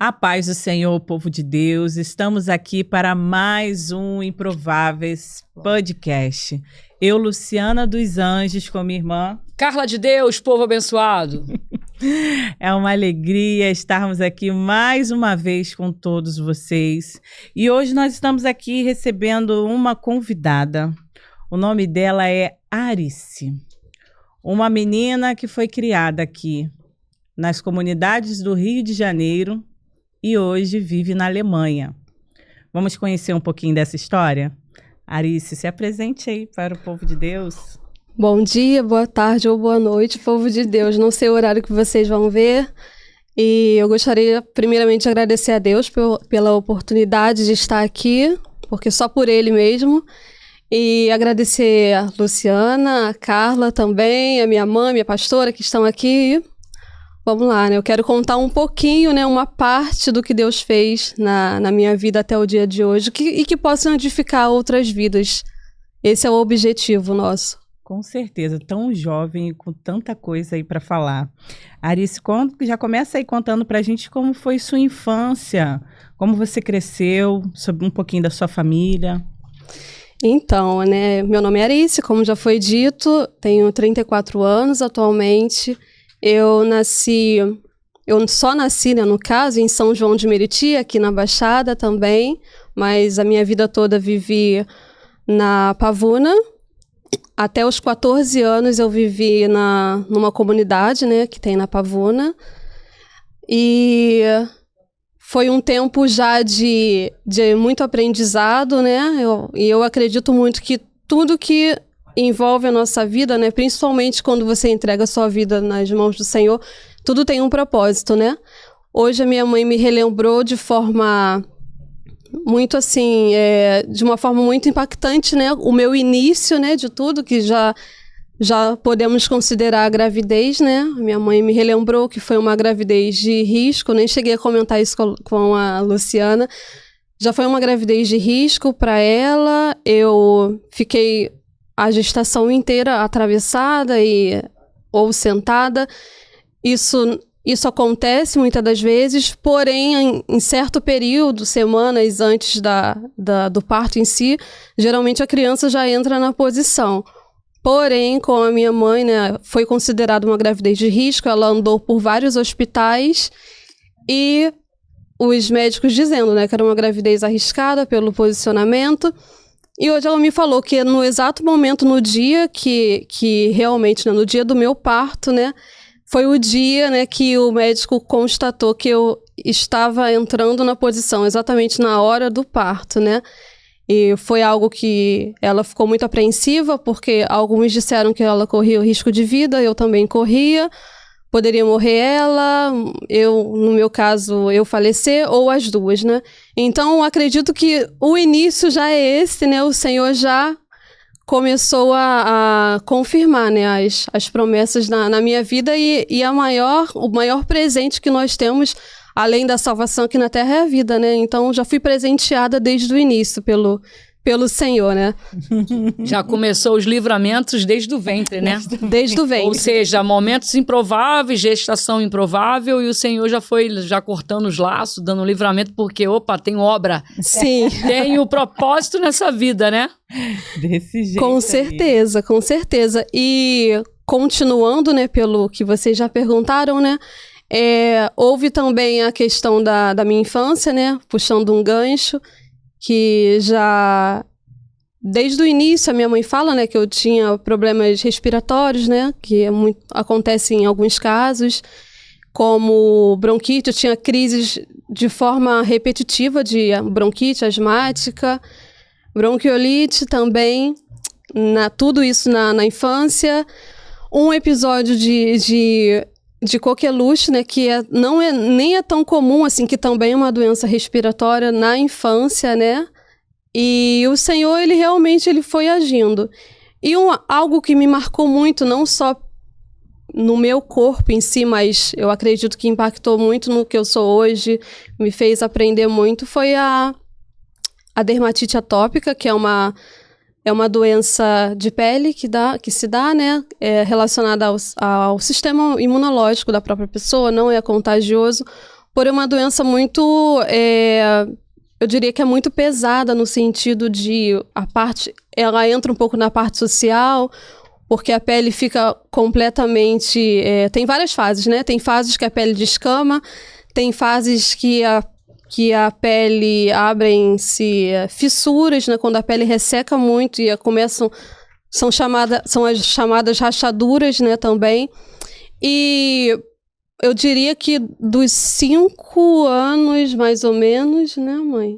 A paz do Senhor, povo de Deus, estamos aqui para mais um Improváveis Podcast. Eu, Luciana dos Anjos, com minha irmã Carla de Deus, povo abençoado. É uma alegria estarmos aqui mais uma vez com todos vocês. E hoje nós estamos aqui recebendo uma convidada. O nome dela é Arice, uma menina que foi criada aqui nas comunidades do Rio de Janeiro e hoje vive na Alemanha. Vamos conhecer um pouquinho dessa história? Arice, se apresente aí para o povo de Deus. Bom dia, boa tarde ou boa noite, povo de Deus. Não sei o horário que vocês vão ver. E eu gostaria primeiramente de agradecer a Deus pela oportunidade de estar aqui, porque só por Ele mesmo. E agradecer a Luciana, a Carla também, a minha mãe, minha pastora que estão aqui. Vamos lá, né? Eu quero contar um pouquinho, né? Uma parte do que Deus fez na minha vida até o dia de hoje e que possa edificar outras vidas. Esse é o objetivo nosso. Com certeza, tão jovem e com tanta coisa aí para falar. Arice, já começa aí contando para a gente como foi sua infância, como você cresceu, sobre um pouquinho da sua família. Então, né? Meu nome é Arice, como já foi dito, tenho 34 anos atualmente. Eu só nasci, né, no caso, em São João de Meriti, aqui na Baixada também, mas a minha vida toda vivi na Pavuna. Até os 14 anos eu vivi numa comunidade, né, que tem na Pavuna. E foi um tempo já de muito aprendizado, né, e eu acredito muito que tudo que envolve a nossa vida, né? Principalmente quando você entrega a sua vida nas mãos do Senhor, tudo tem um propósito, né? Hoje a minha mãe me relembrou de forma muito assim, de uma forma muito impactante, né? O meu início, né? De tudo que já podemos considerar a gravidez, né? Minha mãe me relembrou que foi uma gravidez de risco, nem cheguei a comentar isso com a Luciana. Já foi uma gravidez de risco para ela. Eu fiquei a gestação inteira atravessada ou sentada. Isso acontece muitas das vezes, porém, em certo período, semanas antes do parto em si, geralmente a criança já entra na posição. Porém, com a minha mãe, né, foi considerada uma gravidez de risco, ela andou por vários hospitais e os médicos dizendo, né, que era uma gravidez arriscada pelo posicionamento. E hoje ela me falou que no exato momento, no dia que realmente, né, no dia do meu parto, né, foi o dia, né, que o médico constatou que eu estava entrando na posição, exatamente na hora do parto, né. E foi algo que ela ficou muito apreensiva, porque alguns disseram que ela corria o risco de vida, eu também corria. Poderia morrer ela, no meu caso, eu falecer, ou as duas, né? Então, acredito que o início já é esse, né? O Senhor já começou a confirmar, né? As promessas na minha vida e o maior presente que nós temos, além da salvação aqui na Terra, é a vida, né? Então, já fui presenteada desde o início pelo Senhor, né? Já começou os livramentos desde o ventre, né? Desde o ventre. Ou seja, momentos improváveis, gestação improvável, e o Senhor já foi cortando os laços, dando livramento, porque, tem obra. Sim. Tem o propósito nessa vida, né? Desse jeito. Com certeza, com certeza. E continuando, né, pelo que vocês já perguntaram, né? Houve também a questão da minha infância, né? Puxando um gancho, que já desde o início a minha mãe fala, né, que eu tinha problemas respiratórios, né, que acontece em alguns casos, como bronquite, eu tinha crises de forma repetitiva de bronquite asmática, bronquiolite também, tudo isso na infância. Um episódio de coqueluche, né, que nem é tão comum, assim, que também é uma doença respiratória na infância, né, e o Senhor, ele realmente foi agindo. E algo que me marcou muito, não só no meu corpo em si, mas eu acredito que impactou muito no que eu sou hoje, me fez aprender muito, foi a dermatite atópica, que é uma doença de pele que se dá, né, relacionada ao sistema imunológico da própria pessoa, não é contagioso, Porém, uma doença muito, eu diria que é muito pesada no sentido de ela entra um pouco na parte social, porque a pele fica completamente, tem várias fases, né? Tem fases que a pele descama, tem fases que a pele abrem-se fissuras, né? Quando a pele resseca muito e são as chamadas rachaduras, né, também. E eu diria que dos 5 anos, mais ou menos, né, mãe?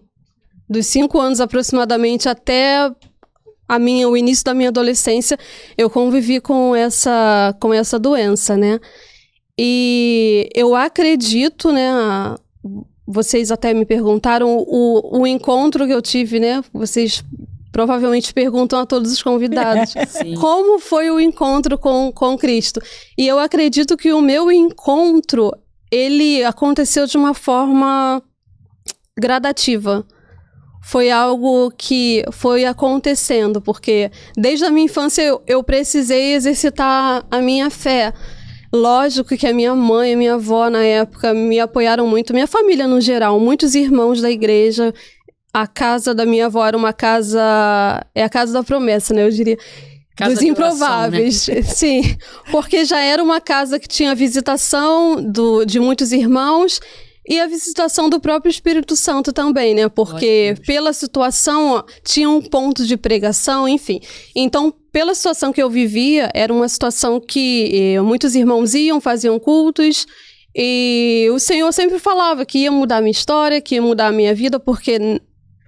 Dos 5 anos aproximadamente até o início da minha adolescência, eu convivi com essa doença, né? E eu acredito, né, vocês até me perguntaram o encontro que eu tive, né? Vocês provavelmente perguntam a todos os convidados como foi o encontro com Cristo. E eu acredito que o meu encontro, ele aconteceu de uma forma gradativa. Foi algo que foi acontecendo, porque desde a minha infância eu precisei exercitar a minha fé. Lógico que a minha mãe e minha avó na época me apoiaram muito, minha família no geral, muitos irmãos da igreja. A casa da minha avó era uma casa... É a casa da promessa, né? Eu diria. Casa dos de improváveis. Oração, né? Sim. Porque já era uma casa que tinha visitação de muitos irmãos e a visitação do próprio Espírito Santo também, né? Porque pela situação, tinha um ponto de pregação, enfim. Então, pela situação que eu vivia, era uma situação que muitos irmãos faziam cultos. E o Senhor sempre falava que ia mudar a minha história, que ia mudar a minha vida, porque...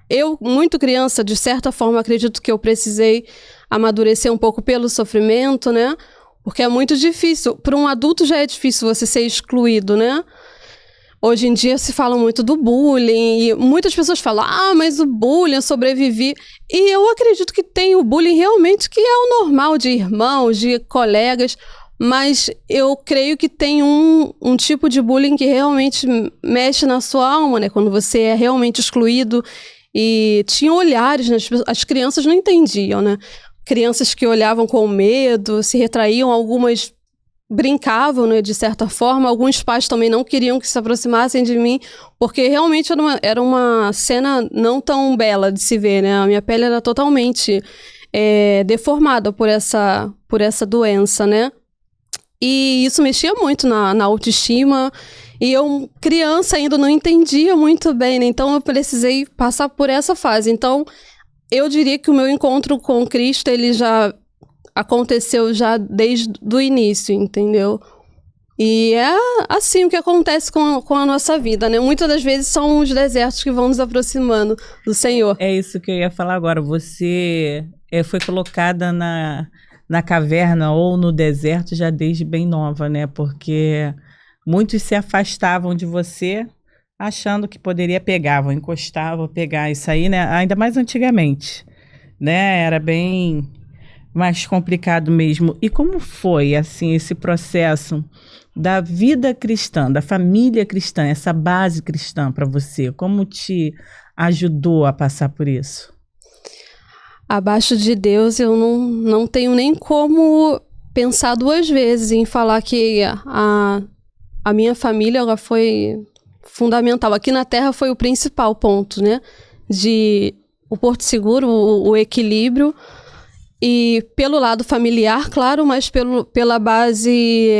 Eu, muito criança, de certa forma, acredito que eu precisei amadurecer um pouco pelo sofrimento, né? Porque é muito difícil. Para um adulto já é difícil você ser excluído, né? Hoje em dia se fala muito do bullying e muitas pessoas falam, mas o bullying, eu sobrevivi. E eu acredito que tem o bullying realmente que é o normal de irmãos, de colegas, mas eu creio que tem um tipo de bullying que realmente mexe na sua alma, né? Quando você é realmente excluído. E tinha olhares, né? As crianças não entendiam, né? Crianças que olhavam com medo, se retraíam, algumas brincavam, né, de certa forma. Alguns pais também não queriam que se aproximassem de mim, porque realmente era uma cena não tão bela de se ver, né? A minha pele era totalmente deformada por essa doença, né? E isso mexia muito na autoestima. E eu, criança, ainda não entendia muito bem, né? Então eu precisei passar por essa fase. Então, eu diria que o meu encontro com Cristo, ele já aconteceu já desde o início, entendeu? E é assim o que acontece com a nossa vida, né? Muitas das vezes são os desertos que vão nos aproximando do Senhor. É isso que eu ia falar agora. Você foi colocada na caverna ou no deserto já desde bem nova, né? Porque... muitos se afastavam de você achando que poderia pegar, encostavam, pegar isso aí, né? Ainda mais antigamente, né? Era bem mais complicado mesmo. E como foi, assim, esse processo da vida cristã, da família cristã, essa base cristã para você? Como te ajudou a passar por isso? Abaixo de Deus, eu não tenho nem como pensar 2 vezes em falar que a minha família, ela foi fundamental. Aqui na Terra foi o principal ponto, né? O porto seguro, o equilíbrio. E pelo lado familiar, claro, mas pela base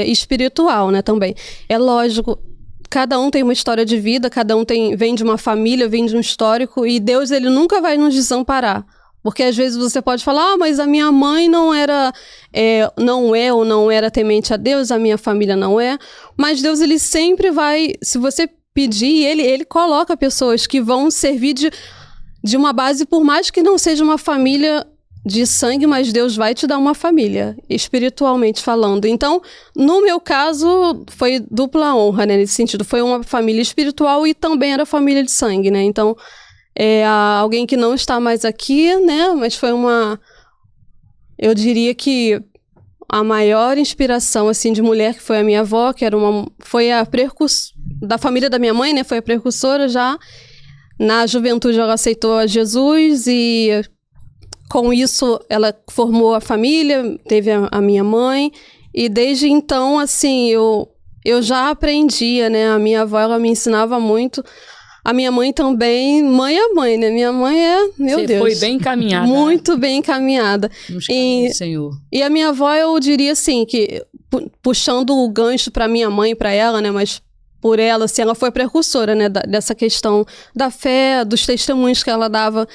espiritual, né, também. É lógico, cada um tem uma história de vida, cada um vem de uma família, vem de um histórico, e Deus, ele nunca vai nos desamparar. Porque às vezes você pode falar, mas a minha mãe não era temente a Deus, a minha família não é. Mas Deus, ele sempre vai, se você pedir, ele coloca pessoas que vão servir de uma base, por mais que não seja uma família de sangue, mas Deus vai te dar uma família, espiritualmente falando. Então, no meu caso, foi dupla honra, né, nesse sentido. Foi uma família espiritual e também era família de sangue, né? Então... alguém que não está mais aqui, né? Mas foi eu diria que a maior inspiração, assim, de mulher, que foi a minha avó, que foi a da família da minha mãe, né? Foi a precursora já. Na juventude ela aceitou a Jesus e com isso ela formou a família, teve a minha mãe. E desde então, assim, eu já aprendia, né? A minha avó, ela me ensinava muito. A minha mãe também, mãe é mãe, né? Minha mãe meu Você Deus. foi bem encaminhada. Muito bem encaminhada. Nos caminhos, Senhor. E a minha avó, eu diria assim, que puxando o gancho para minha mãe, para ela, né? Mas por ela, assim, ela foi precursora, né? Dessa questão da fé, dos testemunhos que ela dava,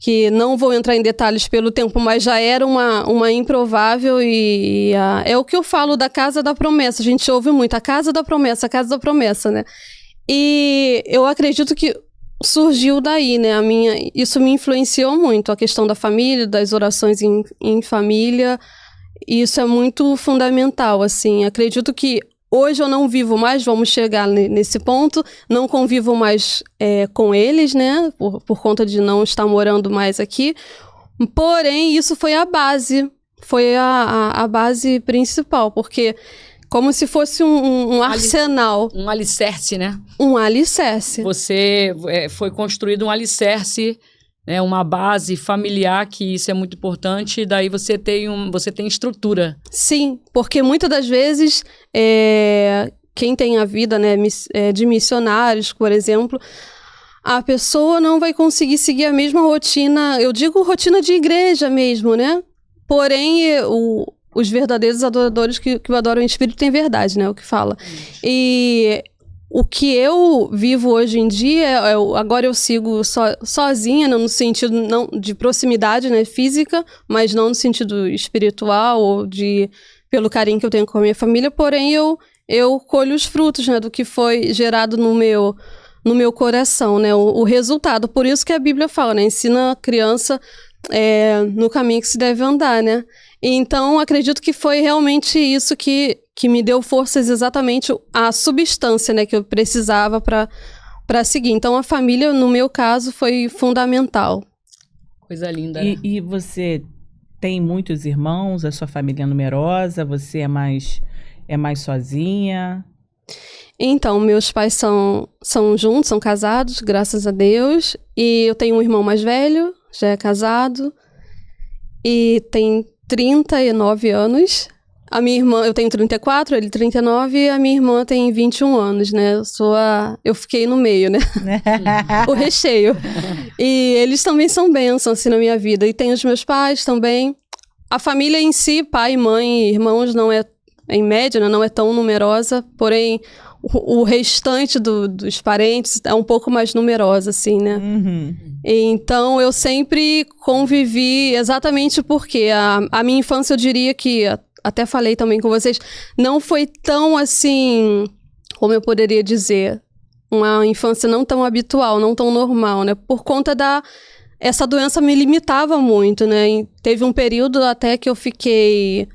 que não vou entrar em detalhes pelo tempo, mas já era uma improvável é o que eu falo da Casa da Promessa. A gente ouve muito, a Casa da Promessa, né? E eu acredito que surgiu daí, né? Isso me influenciou muito, a questão da família, das orações em família. Isso é muito fundamental, assim. Acredito que hoje eu não vivo mais, vamos chegar nesse ponto, não convivo mais com eles, né? Por conta de não estar morando mais aqui. Porém, isso foi a base, foi a base principal, porque como se fosse um arsenal. Um alicerce, né? Um alicerce. Você foi construído um alicerce, né? Uma base familiar, que isso é muito importante, e daí você tem estrutura. Sim, porque muitas das vezes, quem tem a vida, né, de missionários, por exemplo, a pessoa não vai conseguir seguir a mesma rotina, eu digo rotina de igreja mesmo, né? Porém, os verdadeiros adoradores que adoram o Espírito têm verdade, né? O que fala. E o que eu vivo hoje em dia, agora eu sigo sozinha, não no sentido não de proximidade, né, física, mas não no sentido espiritual ou pelo carinho que eu tenho com a minha família, porém eu colho os frutos, né, do que foi gerado no meu coração, né, o resultado. Por isso que a Bíblia fala, né, ensina a criança no caminho que se deve andar, né. Então, acredito que foi realmente isso que me deu forças, exatamente a substância, né, que eu precisava para seguir. Então, a família, no meu caso, foi fundamental. Coisa linda, né? E você tem muitos irmãos? A sua família é numerosa? Você é mais sozinha? Então, meus pais são juntos, são casados, graças a Deus. E eu tenho um irmão mais velho, já é casado. E tem 39 anos. A minha irmã, eu tenho 34, ele 39, e a minha irmã tem 21 anos, né? Eu fiquei no meio, né? O recheio. E eles também são bênçãos, assim, na minha vida. E tem os meus pais também. A família em si, pai, mãe, irmãos, não é, em média, né? Não é tão numerosa, porém, o restante dos parentes é um pouco mais numerosa, assim, né? Uhum. Então, eu sempre convivi exatamente porque a minha infância, eu diria que, até falei também com vocês, não foi tão assim, como eu poderia dizer, uma infância não tão habitual, não tão normal, né? Por conta essa doença me limitava muito, né? E teve um período até que eu fiquei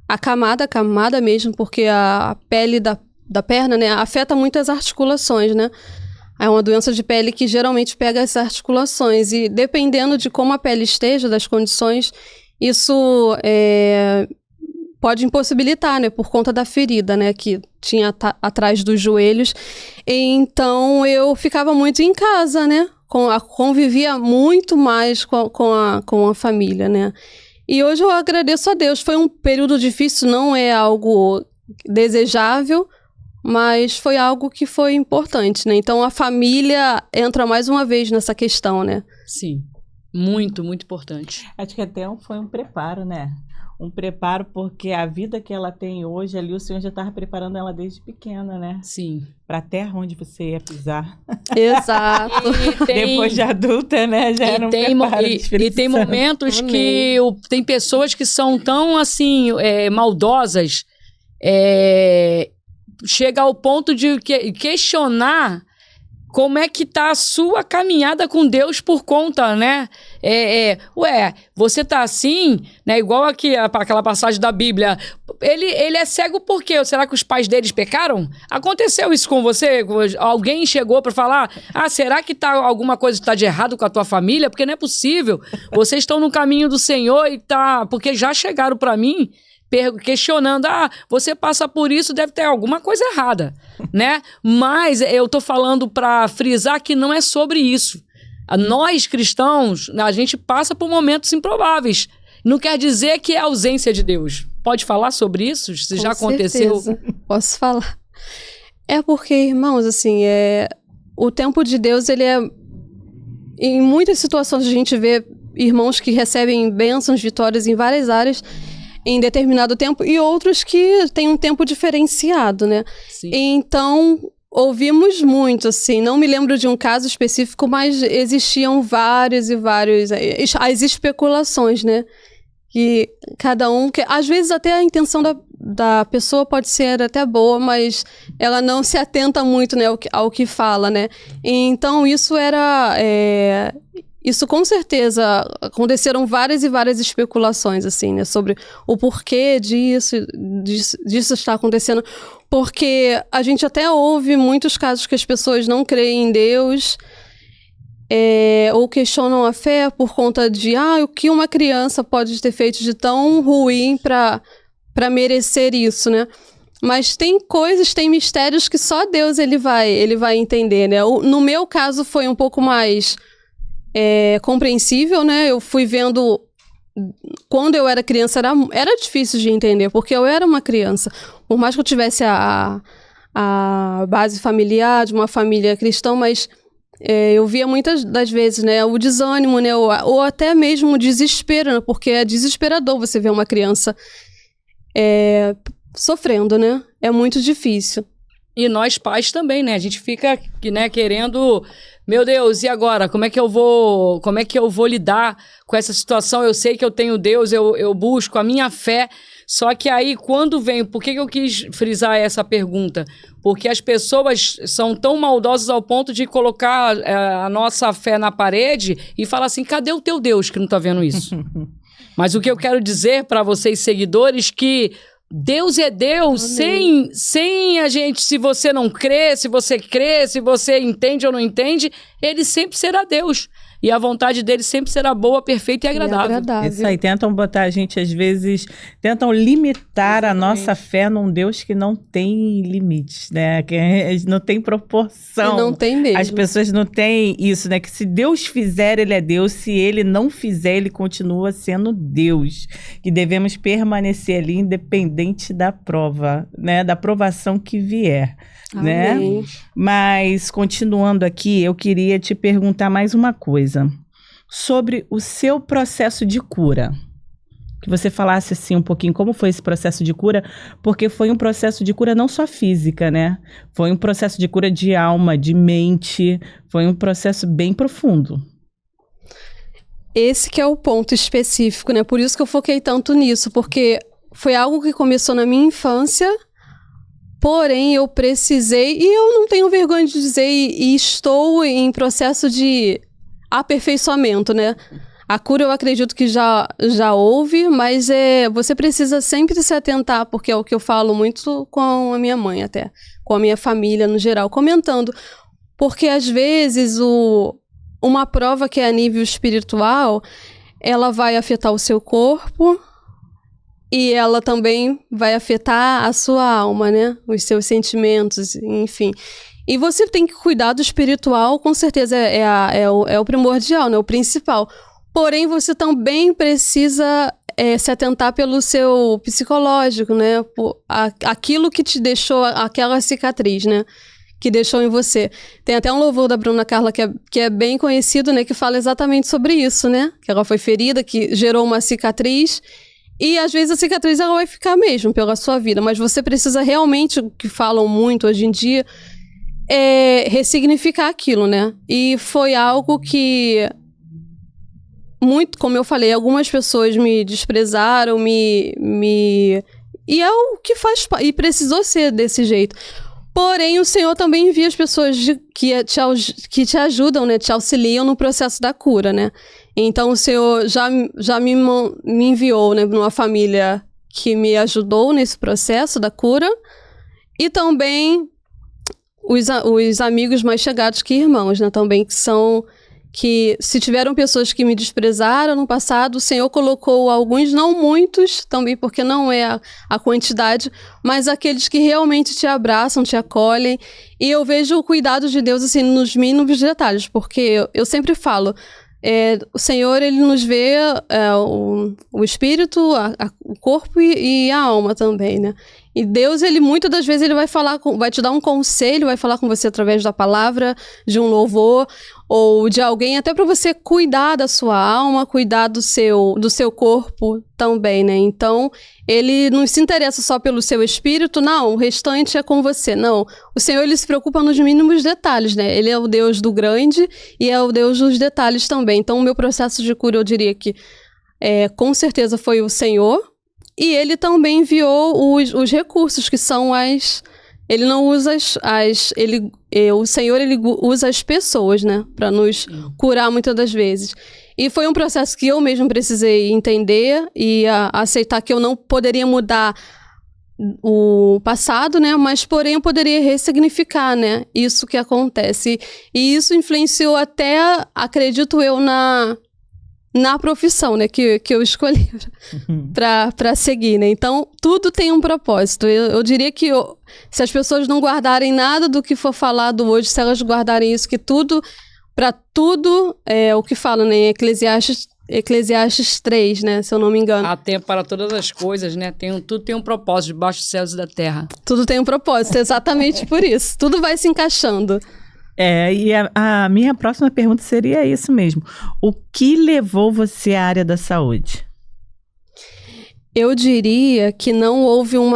acamada mesmo, porque a pele da perna, né, afeta muito as articulações, né? É uma doença de pele que geralmente pega as articulações e dependendo de como a pele esteja, das condições, isso pode impossibilitar, né, por conta da ferida, né, que tinha atrás dos joelhos. E então eu ficava muito em casa, né, convivia muito mais com a família, né. E hoje eu agradeço a Deus. Foi um período difícil, não é algo desejável, mas foi algo que foi importante, né? Então, a família entra mais uma vez nessa questão, né? Sim, muito, muito importante. Acho que até foi um preparo, né? Um preparo porque a vida que ela tem hoje, ali o Senhor já estava preparando ela desde pequena, né? Sim. Para a terra onde você ia pisar. Exato. Depois de adulta, né? Já era um preparo do Espírito E tem Santo. momentos que tem pessoas que são tão, assim, maldosas, chega ao ponto de questionar como é que tá a sua caminhada com Deus por conta, né? Você tá assim, né? Igual aquela passagem da Bíblia. Ele é cego por quê? Será que os pais deles pecaram? Aconteceu isso com você? Alguém chegou para falar, será que alguma coisa tá de errado com a tua família? Porque não é possível. Vocês estão no caminho do Senhor e tá... Porque já chegaram para mim questionando, você passa por isso, deve ter alguma coisa errada, né? Mas eu tô falando para frisar que não é sobre isso. Nós, cristãos, a gente passa por momentos improváveis. Não quer dizer que é ausência de Deus. Pode falar sobre isso? Se já aconteceu? Certeza. Posso falar. É porque, irmãos, assim, o tempo de Deus, ele é... Em muitas situações a gente vê irmãos que recebem bênçãos, vitórias em várias áreas em determinado tempo e outros que têm um tempo diferenciado, né? Sim. Então, ouvimos muito, assim, não me lembro de um caso específico, mas existiam vários e vários, as especulações, né? Que cada um, que às vezes até a intenção da pessoa pode ser até boa, mas ela não se atenta muito, né, ao que fala, né? Então isso isso com certeza aconteceram várias e várias especulações, assim, né, sobre o porquê disso está acontecendo, porque a gente até ouve muitos casos que as pessoas não creem em Deus, ou questionam a fé por conta de o que uma criança pode ter feito de tão ruim para merecer isso, né? Mas tem coisas, tem mistérios que só Deus ele vai entender, né? No meu caso foi um pouco mais compreensível, né? Eu fui vendo quando eu era criança era difícil de entender, porque eu era uma criança. Por mais que eu tivesse a base familiar de uma família cristã, mas eu via muitas das vezes, né, o desânimo, né, ou até mesmo o desespero, né, porque é desesperador você ver uma criança sofrendo, né? É muito difícil. E nós pais também, né? A gente fica, né, querendo... Meu Deus, e agora? Como é que eu vou lidar com essa situação? Eu sei que eu tenho Deus, eu busco a minha fé. Só que aí, quando vem... Por que eu quis frisar essa pergunta? Porque as pessoas são tão maldosas ao ponto de colocar a nossa fé na parede e falar assim, cadê o teu Deus que não tá vendo isso? Mas o que eu quero dizer para vocês, seguidores, que Deus é Deus, sem a gente, se você não crê, se você crê, se você entende ou não entende, ele sempre será Deus. E a vontade dele sempre será boa, perfeita e agradável. Isso aí, tentam botar a gente, às vezes, tentam limitar a nossa fé num Deus que não tem limites, né? Que não tem proporção. E não tem mesmo. As pessoas não têm isso, né? Que se Deus fizer, ele é Deus. Se ele não fizer, ele continua sendo Deus. Que devemos permanecer ali, independente da prova, né? Da provação que vier. Amém. Né? Mas, continuando aqui, eu queria te perguntar mais uma coisa. Sobre o seu processo de cura. Que você falasse assim um pouquinho como foi esse processo de cura, porque foi um processo de cura não só física, né? Foi um processo de cura de alma, de mente, foi um processo bem profundo. Esse que é o ponto específico, né? Por isso que eu foquei tanto nisso, porque foi algo que começou na minha infância, porém eu precisei, e eu não tenho vergonha de dizer, e estou em processo de aperfeiçoamento, né? A cura eu acredito que já houve, mas você precisa sempre se atentar, porque é o que eu falo muito com a minha mãe até, com a minha família no geral, comentando. Porque às vezes uma prova que é a nível espiritual, ela vai afetar o seu corpo e ela também vai afetar a sua alma, né? Os seus sentimentos, enfim. E você tem que cuidar do espiritual, com certeza é o primordial, né? O principal. Porém, você também precisa se atentar pelo seu psicológico, né? Aquilo que te deixou, aquela cicatriz, né? Que deixou em você. Tem até um louvor da Bruna Carla que é bem conhecido, né? Que fala exatamente sobre isso, né? Que ela foi ferida, que gerou uma cicatriz. E às vezes a cicatriz ela vai ficar mesmo pela sua vida. Mas você precisa realmente, o que falam muito hoje em dia, ressignificar aquilo, né? E foi algo que... muito, como eu falei, algumas pessoas me desprezaram, e é o que faz, e precisou ser desse jeito. Porém, o Senhor também envia as pessoas que te ajudam, né, te auxiliam no processo da cura, né? Então, o Senhor já me enviou, né, numa família que me ajudou nesse processo da cura, e também os amigos mais chegados que irmãos, né, também que se tiveram pessoas que me desprezaram no passado, o Senhor colocou alguns, não muitos, também porque não é a quantidade, mas aqueles que realmente te abraçam, te acolhem, e eu vejo o cuidado de Deus assim nos mínimos detalhes, porque eu sempre falo, o Senhor ele nos vê o espírito, o corpo e a alma também, né? E Deus, ele muitas das vezes, ele vai te dar um conselho, vai falar com você através da palavra, de um louvor, ou de alguém, até para você cuidar da sua alma, cuidar do seu corpo também, né? Então, ele não se interessa só pelo seu espírito, não, o restante é com você, não. O Senhor, ele se preocupa nos mínimos detalhes, né? Ele é o Deus do grande e é o Deus dos detalhes também. Então, o meu processo de cura, eu diria que, com certeza, foi o Senhor. E ele também enviou os recursos, que são ele não usa o Senhor, ele usa as pessoas, né? Para nos curar muitas das vezes. E foi um processo que eu mesmo precisei entender e aceitar que eu não poderia mudar o passado, né? Mas, porém, eu poderia ressignificar, né? Isso que acontece. E isso influenciou até, acredito eu, na profissão, né, que eu escolhi para seguir, né? Então, tudo tem um propósito. Eu diria que se as pessoas não guardarem nada do que for falado hoje, se elas guardarem isso, que para tudo, o que fala, né, Eclesiastes 3, né, se eu não me engano. Há tempo para todas as coisas, né? Tudo tem um propósito debaixo dos céus e da terra. Tudo tem um propósito, exatamente por isso. Tudo vai se encaixando. E a minha próxima pergunta seria isso mesmo. O que levou você à área da saúde? Eu diria que não houve um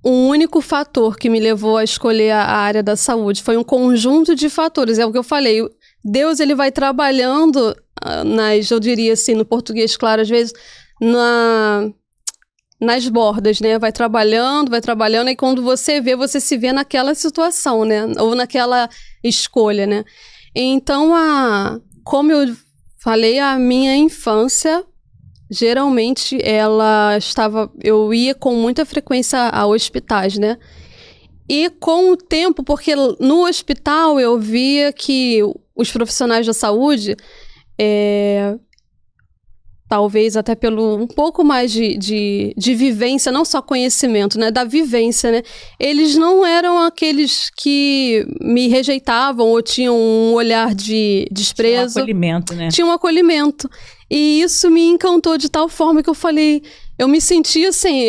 único fator que me levou a escolher a área da saúde. Foi um conjunto de fatores. É o que eu falei. Deus, ele vai trabalhando eu diria assim, no português, claro, às vezes, nas bordas, né? Vai trabalhando, e quando você se vê naquela situação, né? Ou naquela escolha, né? Então, como eu falei, a minha infância, geralmente, eu ia com muita frequência a hospitais, né? E com o tempo, porque no hospital eu via que os profissionais da saúde, talvez até pelo um pouco mais de vivência, não só conhecimento, né? Da vivência, né? Eles não eram aqueles que me rejeitavam ou tinham um olhar de desprezo. Tinha um acolhimento, né? Tinha um acolhimento. E isso me encantou de tal forma que eu falei... Eu me senti assim,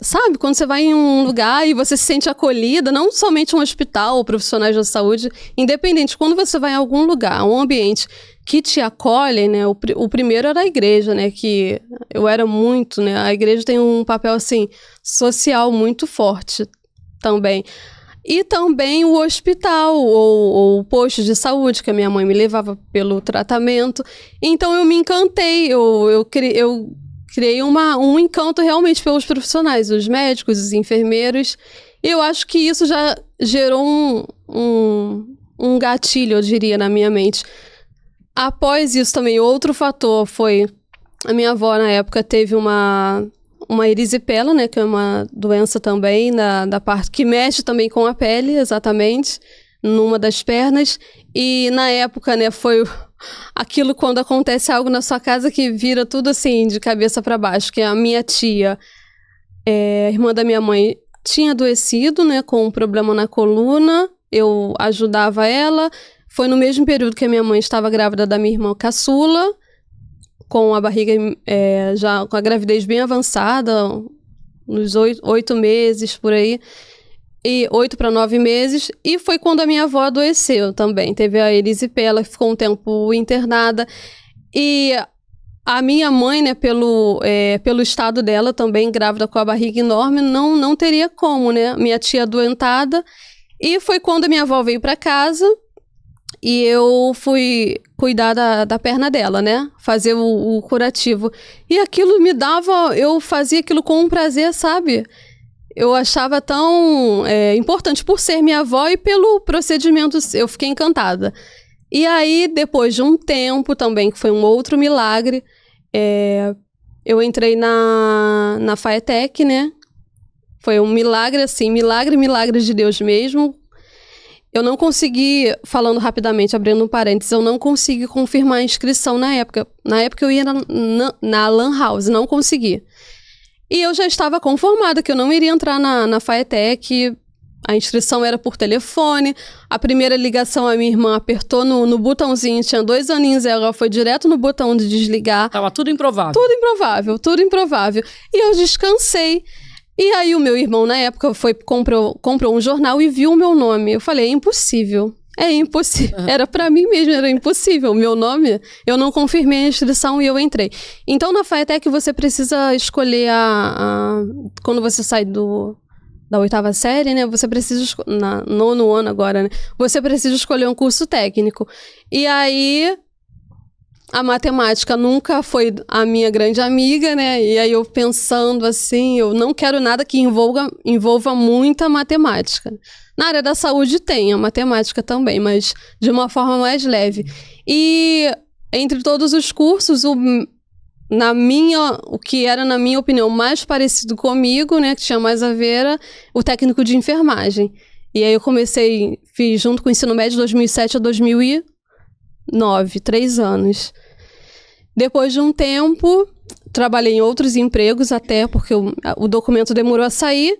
sabe? Quando você vai em um lugar e você se sente acolhida, não somente um hospital ou profissionais da saúde, independente, quando você vai em algum lugar, um ambiente que te acolhem, né? O primeiro era a igreja, né? Que eu era muito, né? A igreja tem um papel, assim, social muito forte também. E também o hospital ou o posto de saúde, que a minha mãe me levava pelo tratamento. Então, eu me encantei, eu criei um encanto realmente pelos profissionais, os médicos, os enfermeiros. E eu acho que isso já gerou um gatilho, eu diria, na minha mente. Após isso também, outro fator foi... A minha avó, na época, teve uma erisipela, né? Que é uma doença também da parte que mexe também com a pele, exatamente, numa das pernas. E, na época, né, foi aquilo quando acontece algo na sua casa que vira tudo assim, de cabeça para baixo. Que a minha tia, irmã da minha mãe, tinha adoecido, né? Com um problema na coluna. Eu ajudava ela. Foi no mesmo período que a minha mãe estava grávida da minha irmã caçula, com a barriga já com a gravidez bem avançada, uns 8 meses por aí, e 8 para 9 meses, e foi quando a minha avó adoeceu também, teve a erisipela, ficou um tempo internada, e a minha mãe, né, pelo estado dela também, grávida com a barriga enorme, não teria como, né, minha tia adoentada, e foi quando a minha avó veio para casa, e eu fui cuidar da perna dela, né? Fazer o curativo. E aquilo eu fazia aquilo com um prazer, sabe? Eu achava tão importante por ser minha avó e pelo procedimento, eu fiquei encantada. E aí, depois de um tempo também, que foi um outro milagre, eu entrei na FAETEC, né? Foi um milagre, assim, milagre de Deus mesmo. Eu não consegui, falando rapidamente, abrindo um parênteses, eu não consegui confirmar a inscrição na época. Na época eu ia na Lan House, não consegui. E eu já estava conformada que eu não iria entrar na FAETEC, a inscrição era por telefone, a primeira ligação a minha irmã apertou no botãozinho, tinha 2 aninhos, ela foi direto no botão de desligar. Tava tudo improvável. Tudo improvável. E eu descansei. E aí o meu irmão, na época, comprou um jornal e viu o meu nome. Eu falei, é impossível. É impossível. Era pra mim mesmo, era impossível. O meu nome, eu não confirmei a inscrição e eu entrei. Então, na FATEC, você precisa escolher quando você sai da 8ª série, né? Você precisa... No 9º ano agora, né? Você precisa escolher um curso técnico. E aí... A matemática nunca foi a minha grande amiga, né? E aí eu pensando assim, eu não quero nada que envolva muita matemática. Na área da saúde tem a matemática também, mas de uma forma mais leve. E entre todos os cursos, o que era, na minha opinião, mais parecido comigo, né? Que tinha mais a ver, era o técnico de enfermagem. E aí eu fiz junto com o ensino médio de 2007 a 2009, 3 anos. Depois de um tempo, trabalhei em outros empregos até, porque o documento demorou a sair.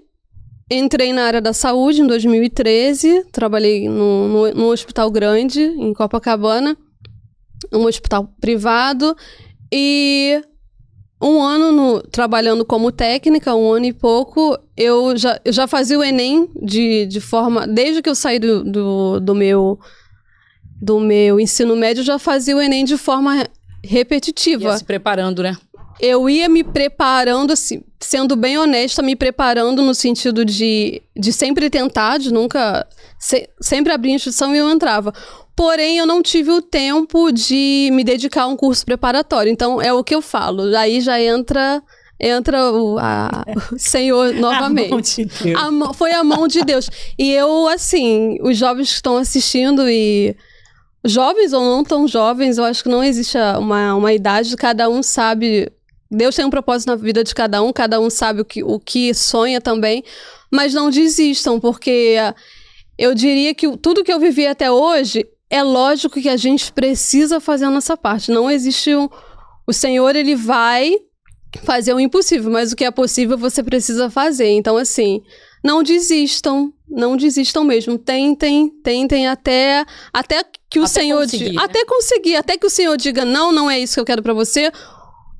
Entrei na área da saúde em 2013, trabalhei num hospital grande, em Copacabana, um hospital privado, e um ano trabalhando como técnica, 1 ano e pouco, eu já fazia o Enem de forma... Desde que eu saí do meu ensino médio, eu já fazia o Enem de forma repetitiva. Ia se preparando, né? Eu ia me preparando, assim, sendo bem honesta, me preparando no sentido de sempre tentar, de nunca... sempre abrir a instituição e eu entrava. Porém, eu não tive o tempo de me dedicar a um curso preparatório. Então, é o que eu falo. Aí já entra o Senhor novamente. A mão de Deus. Foi a mão de Deus. E eu, assim, os jovens que estão assistindo e... Jovens ou não tão jovens, eu acho que não existe uma idade, cada um sabe... Deus tem um propósito na vida de cada um sabe o que sonha também, mas não desistam, porque eu diria que tudo que eu vivi até hoje, é lógico que a gente precisa fazer a nossa parte. Não existe o Senhor, ele vai fazer o impossível, mas o que é possível você precisa fazer. Então, assim, não desistam mesmo. Tentem até que o Senhor diga, né? Até que o Senhor diga, não é isso que eu quero pra você,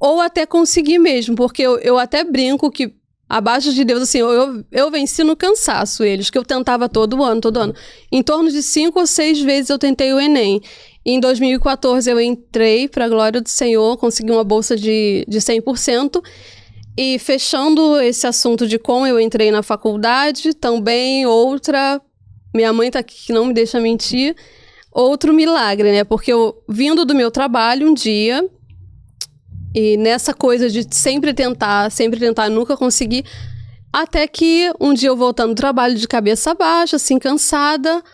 ou até conseguir mesmo, porque eu até brinco que abaixo de Deus, assim, eu venci no cansaço eles, que eu tentava todo ano. Em torno de 5 ou 6 vezes eu tentei o Enem. Em 2014 eu entrei, pra glória do Senhor, consegui uma bolsa de 100%. E fechando esse assunto de como eu entrei na faculdade, também minha mãe tá aqui que não me deixa mentir, outro milagre, né? Porque eu, vindo do meu trabalho um dia, e nessa coisa de sempre tentar, nunca consegui, até que um dia eu voltando do trabalho de cabeça baixa, assim, cansada,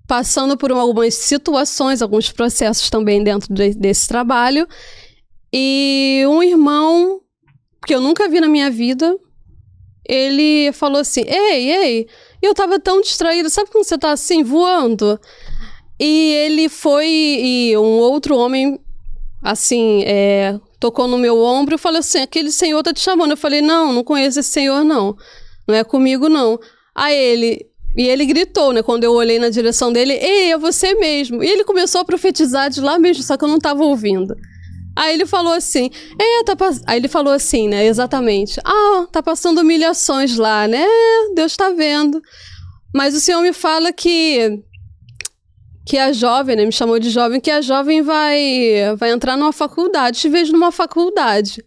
passando por algumas situações, alguns processos também dentro desse trabalho, e um irmão que eu nunca vi na minha vida, ele falou assim, ei, eu tava tão distraída, sabe quando você tá assim, voando? E ele foi, e um outro homem, assim, tocou no meu ombro e falou assim, aquele senhor tá te chamando. Eu falei, não conheço esse senhor, não é comigo, não. Aí ele gritou, né, quando eu olhei na direção dele, ei, é você mesmo. E ele começou a profetizar de lá mesmo, só que eu não tava ouvindo. Aí ele falou assim, aí ele falou assim, né, exatamente, tá passando humilhações lá, né, Deus tá vendo. Mas o Senhor me fala que a jovem, né, me chamou de jovem, que a jovem vai entrar numa faculdade, te vejo numa faculdade.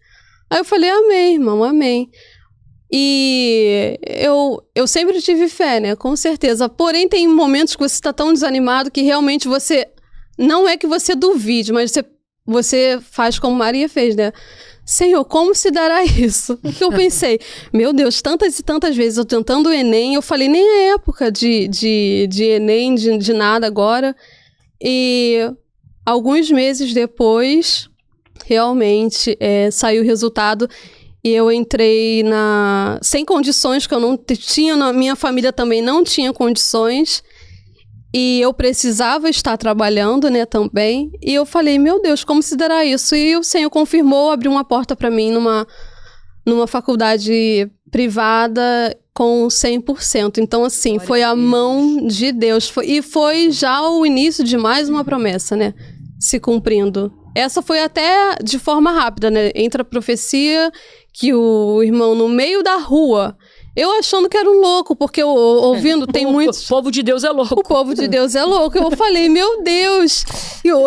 Aí eu falei, amém, irmão, amém. E eu sempre tive fé, né, com certeza. Porém, tem momentos que você está tão desanimado que realmente você, não é que você duvide, mas você faz como Maria fez, né? Senhor, como se dará isso? Porque eu pensei, meu Deus, tantas e tantas vezes eu tentando o Enem, eu falei, nem é época de Enem, de nada agora. E alguns meses depois, realmente, saiu o resultado e eu entrei sem condições, que eu não tinha, na minha família também não tinha condições. E eu precisava estar trabalhando, né, também. E eu falei, meu Deus, como se dará isso? E o Senhor confirmou, abriu uma porta para mim numa faculdade privada com 100%. Então, assim, glória foi a mão de Deus. E foi já o início de mais uma promessa, né, se cumprindo. essa foi até de forma rápida, né? Entra a profecia que o irmão no meio da rua, eu achando que era um louco, porque eu ouvindo, tem muitos... O povo de Deus é louco. O povo de Deus é louco. Eu falei, meu Deus.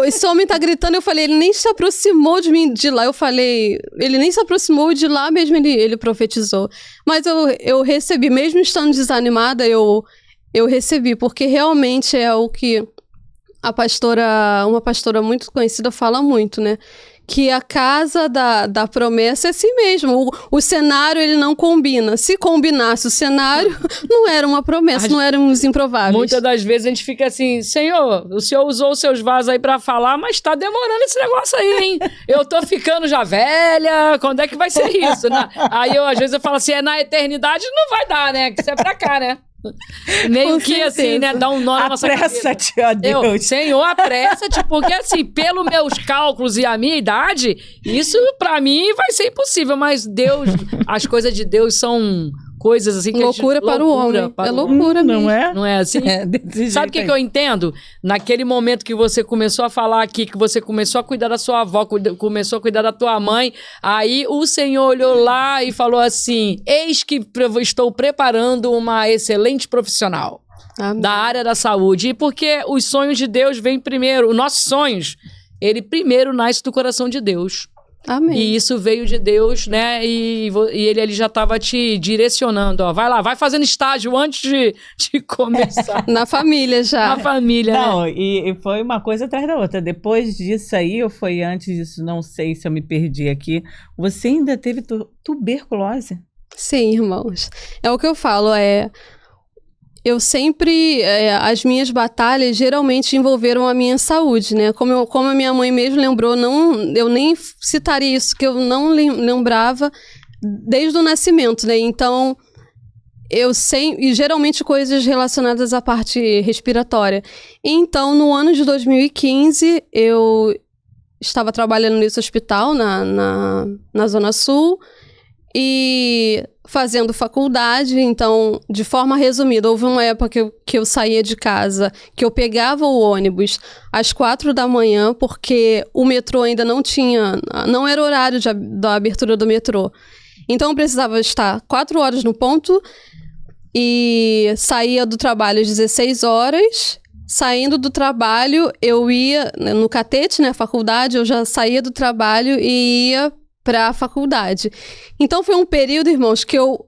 Esse homem tá gritando. Eu falei, ele nem se aproximou de mim de lá. Eu falei, ele nem se aproximou de lá mesmo, ele profetizou. Mas eu recebi, mesmo estando desanimada, eu recebi, porque realmente é o que uma pastora muito conhecida fala muito, né? Que a casa da promessa é assim mesmo. O cenário, ele não combina. Se combinasse o cenário, não era uma promessa, não eram os improváveis. Muitas das vezes a gente fica assim, Senhor, o Senhor usou os seus vasos aí pra falar, mas tá demorando esse negócio aí, hein? Eu tô ficando já velha, quando é que vai ser isso, né? Aí às vezes eu falo assim, na eternidade não vai dar, né? Que isso é pra cá, né? Meio que assim, né? Dá um nó na nossa cabeça. Apressa-te, ó Deus. Senhor, apressa-te, porque assim, pelos meus cálculos e a minha idade, isso pra mim vai ser impossível, mas Deus, as coisas de Deus são coisas assim que loucura para o homem. É loucura mesmo. Não é? Não é assim? Sabe o que eu entendo? Naquele momento que você começou a falar aqui, que você começou a cuidar da sua avó, começou a cuidar da tua mãe, aí o Senhor olhou lá e falou assim, eis que estou preparando uma excelente profissional. Da área da saúde. E porque os sonhos de Deus vêm primeiro, os nossos sonhos, ele primeiro nasce do coração de Deus. Amém. E isso veio de Deus, né? E ele já estava te direcionando, ó. Vai lá, vai fazendo estágio antes de começar. Na família já. Na família, não, né? E foi uma coisa atrás da outra. Depois disso aí, ou foi antes disso, não sei se eu me perdi aqui, você ainda teve tuberculose? Sim, irmãos. É o que eu falo, eu sempre, as minhas batalhas geralmente envolveram a minha saúde, né? Como a minha mãe mesmo lembrou, eu nem citaria isso, que eu não lembrava desde o nascimento, né? Então, e geralmente coisas relacionadas à parte respiratória. Então, no ano de 2015, eu estava trabalhando nesse hospital, na Zona Sul, e fazendo faculdade. Então, de forma resumida, houve uma época que eu saía de casa, que eu pegava o ônibus às 4 da manhã, porque o metrô ainda não era horário da abertura do metrô. Então, eu precisava estar 4 horas no ponto e saía do trabalho às 16 horas. Saindo do trabalho, eu ia no catete, né, faculdade, eu já saía do trabalho e ia para a faculdade. Então, foi um período, irmãos, que eu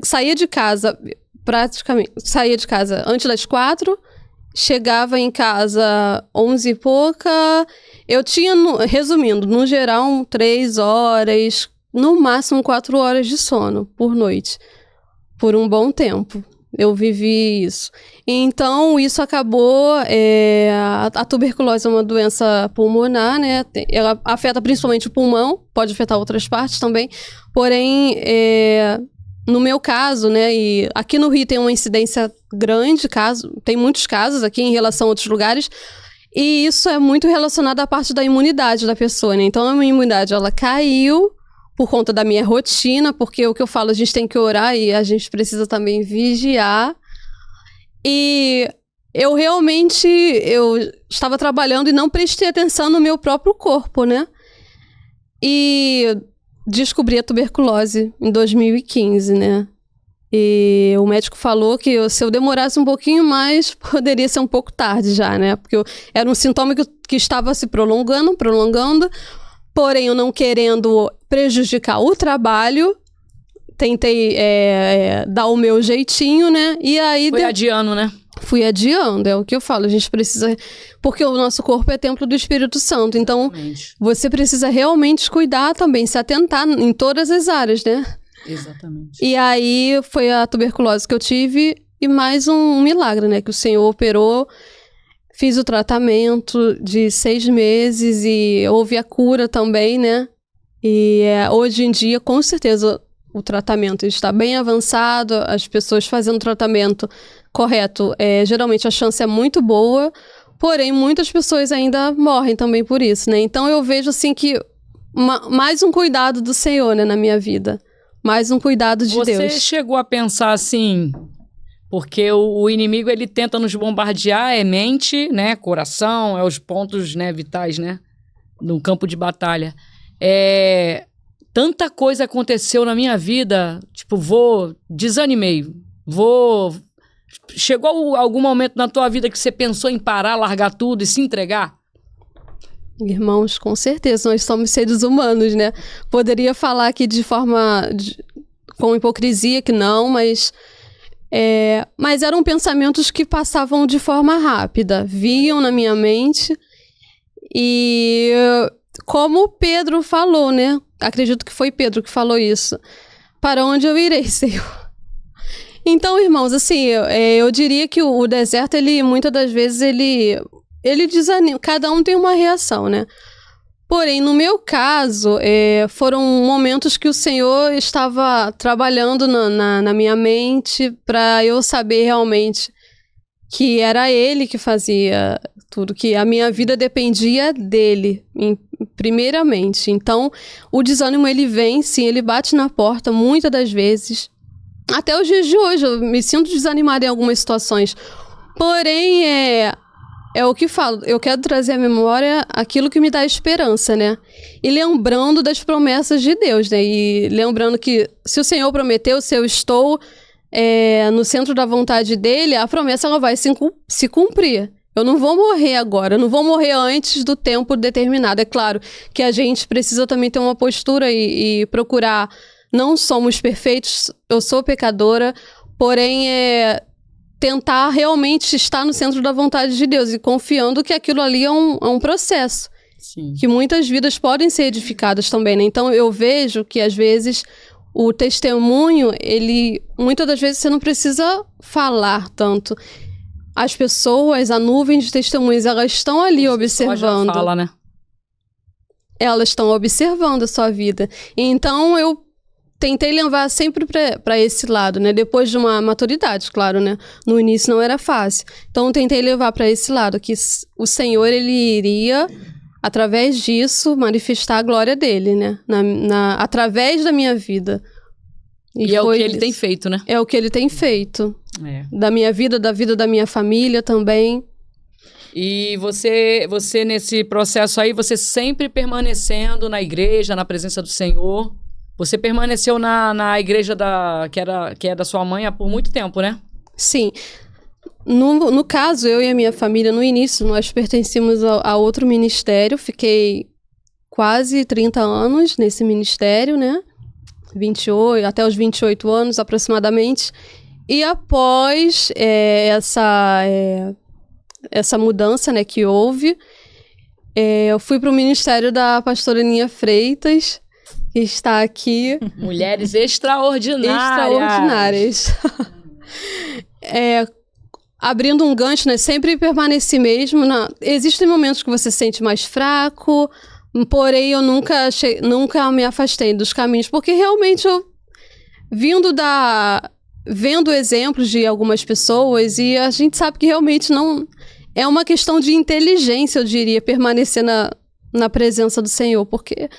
saía de casa, praticamente, saía de casa antes das 4, chegava em casa 11 e pouca. Eu tinha, resumindo, no geral, 3 horas, no máximo 4 horas de sono por noite, por um bom tempo. Eu vivi isso. Então, isso acabou... a tuberculose é uma doença pulmonar, né? Ela afeta principalmente o pulmão, pode afetar outras partes também. Porém, no meu caso, né? E aqui no Rio tem uma incidência grande, tem muitos casos aqui em relação a outros lugares. E isso é muito relacionado à parte da imunidade da pessoa, né? Então, a minha imunidade, ela caiu por conta da minha rotina, porque o que eu falo, a gente tem que orar e a gente precisa também vigiar. E eu estava trabalhando e não prestei atenção no meu próprio corpo, né? E descobri a tuberculose em 2015, né? E o médico falou que se eu demorasse um pouquinho mais, poderia ser um pouco tarde já, né? Porque era um sintoma que estava se prolongando. Porém, eu não querendo prejudicar o trabalho, tentei dar o meu jeitinho, né? E aí... adiando, né? Fui adiando, é o que eu falo. A gente precisa... Porque o nosso corpo é templo do Espírito Santo. Então, Exatamente. Você precisa realmente cuidar também, se atentar em todas as áreas, né? Exatamente. E aí, foi a tuberculose que eu tive e mais um milagre, né? Que o Senhor operou... Fiz o tratamento de 6 meses e houve a cura também, né? E hoje em dia, com certeza, o tratamento está bem avançado, as pessoas fazendo o tratamento correto, geralmente a chance é muito boa, porém, muitas pessoas ainda morrem também por isso, né? Então, eu vejo, assim, que mais um cuidado do Senhor, né, na minha vida. Mais um cuidado de Deus. Você chegou a pensar assim... Porque o inimigo, ele tenta nos bombardear, é mente, né? Coração, é os pontos, né, vitais, né? No campo de batalha. Tanta coisa aconteceu na minha vida, tipo, desanimei, Chegou algum momento na tua vida que você pensou em parar, largar tudo e se entregar? Irmãos, com certeza, nós somos seres humanos, né? Poderia falar aqui com hipocrisia que não, mas eram pensamentos que passavam de forma rápida, vinham na minha mente e, como Pedro falou, né? Acredito que foi Pedro que falou isso. Para onde eu irei, Senhor? Então, irmãos, assim, eu diria que o deserto, muitas das vezes, ele desanima. Cada um tem uma reação, né? Porém, no meu caso, foram momentos que o Senhor estava trabalhando na minha mente para eu saber realmente que era Ele que fazia tudo, que a minha vida dependia dele, primeiramente. Então, o desânimo, ele vem, sim, ele bate na porta muitas das vezes. Até os dias de hoje, eu me sinto desanimada em algumas situações. Porém, é o que falo, eu quero trazer à memória aquilo que me dá esperança, né? E lembrando das promessas de Deus, né? E lembrando que se o Senhor prometeu, se eu estou no centro da vontade dele, a promessa ela vai se cumprir. Eu não vou morrer agora, eu não vou morrer antes do tempo determinado. É claro que a gente precisa também ter uma postura e procurar. Não somos perfeitos, eu sou pecadora, porém tentar realmente estar no centro da vontade de Deus e confiando que aquilo ali é um processo. Sim. Que muitas vidas podem ser edificadas também, né? Então eu vejo que às vezes o testemunho, muitas das vezes você não precisa falar tanto. As pessoas, a nuvem de testemunhos, elas estão ali observando. Já fala, né? Elas estão observando a sua vida. Então eu tentei levar sempre para esse lado, né? Depois de uma maturidade, claro, né? No início não era fácil. Então, eu tentei levar para esse lado, que o Senhor, ele iria, através disso, manifestar a glória dele, né? Através da minha vida. E é o que ele tem feito, né? É o que ele tem feito. Da minha vida, da vida da minha família também. E você nesse processo aí, você sempre permanecendo na igreja, na presença do Senhor. Você permaneceu na igreja que é da sua mãe por muito tempo, né? Sim. No caso, eu e a minha família, no início, nós pertencíamos a outro ministério. Fiquei quase 30 anos nesse ministério, né? Até os 28 anos, aproximadamente. E após essa mudança, né, que houve, eu fui para o ministério da pastora Aninha Freitas, que está aqui. Mulheres extraordinárias. Extraordinárias. Abrindo um gancho, né? Sempre permaneci mesmo. Existem momentos que você se sente mais fraco, porém eu nunca me afastei dos caminhos, porque realmente eu vendo exemplos de algumas pessoas e a gente sabe que realmente não é uma questão de inteligência, eu diria, permanecer na presença do Senhor, porque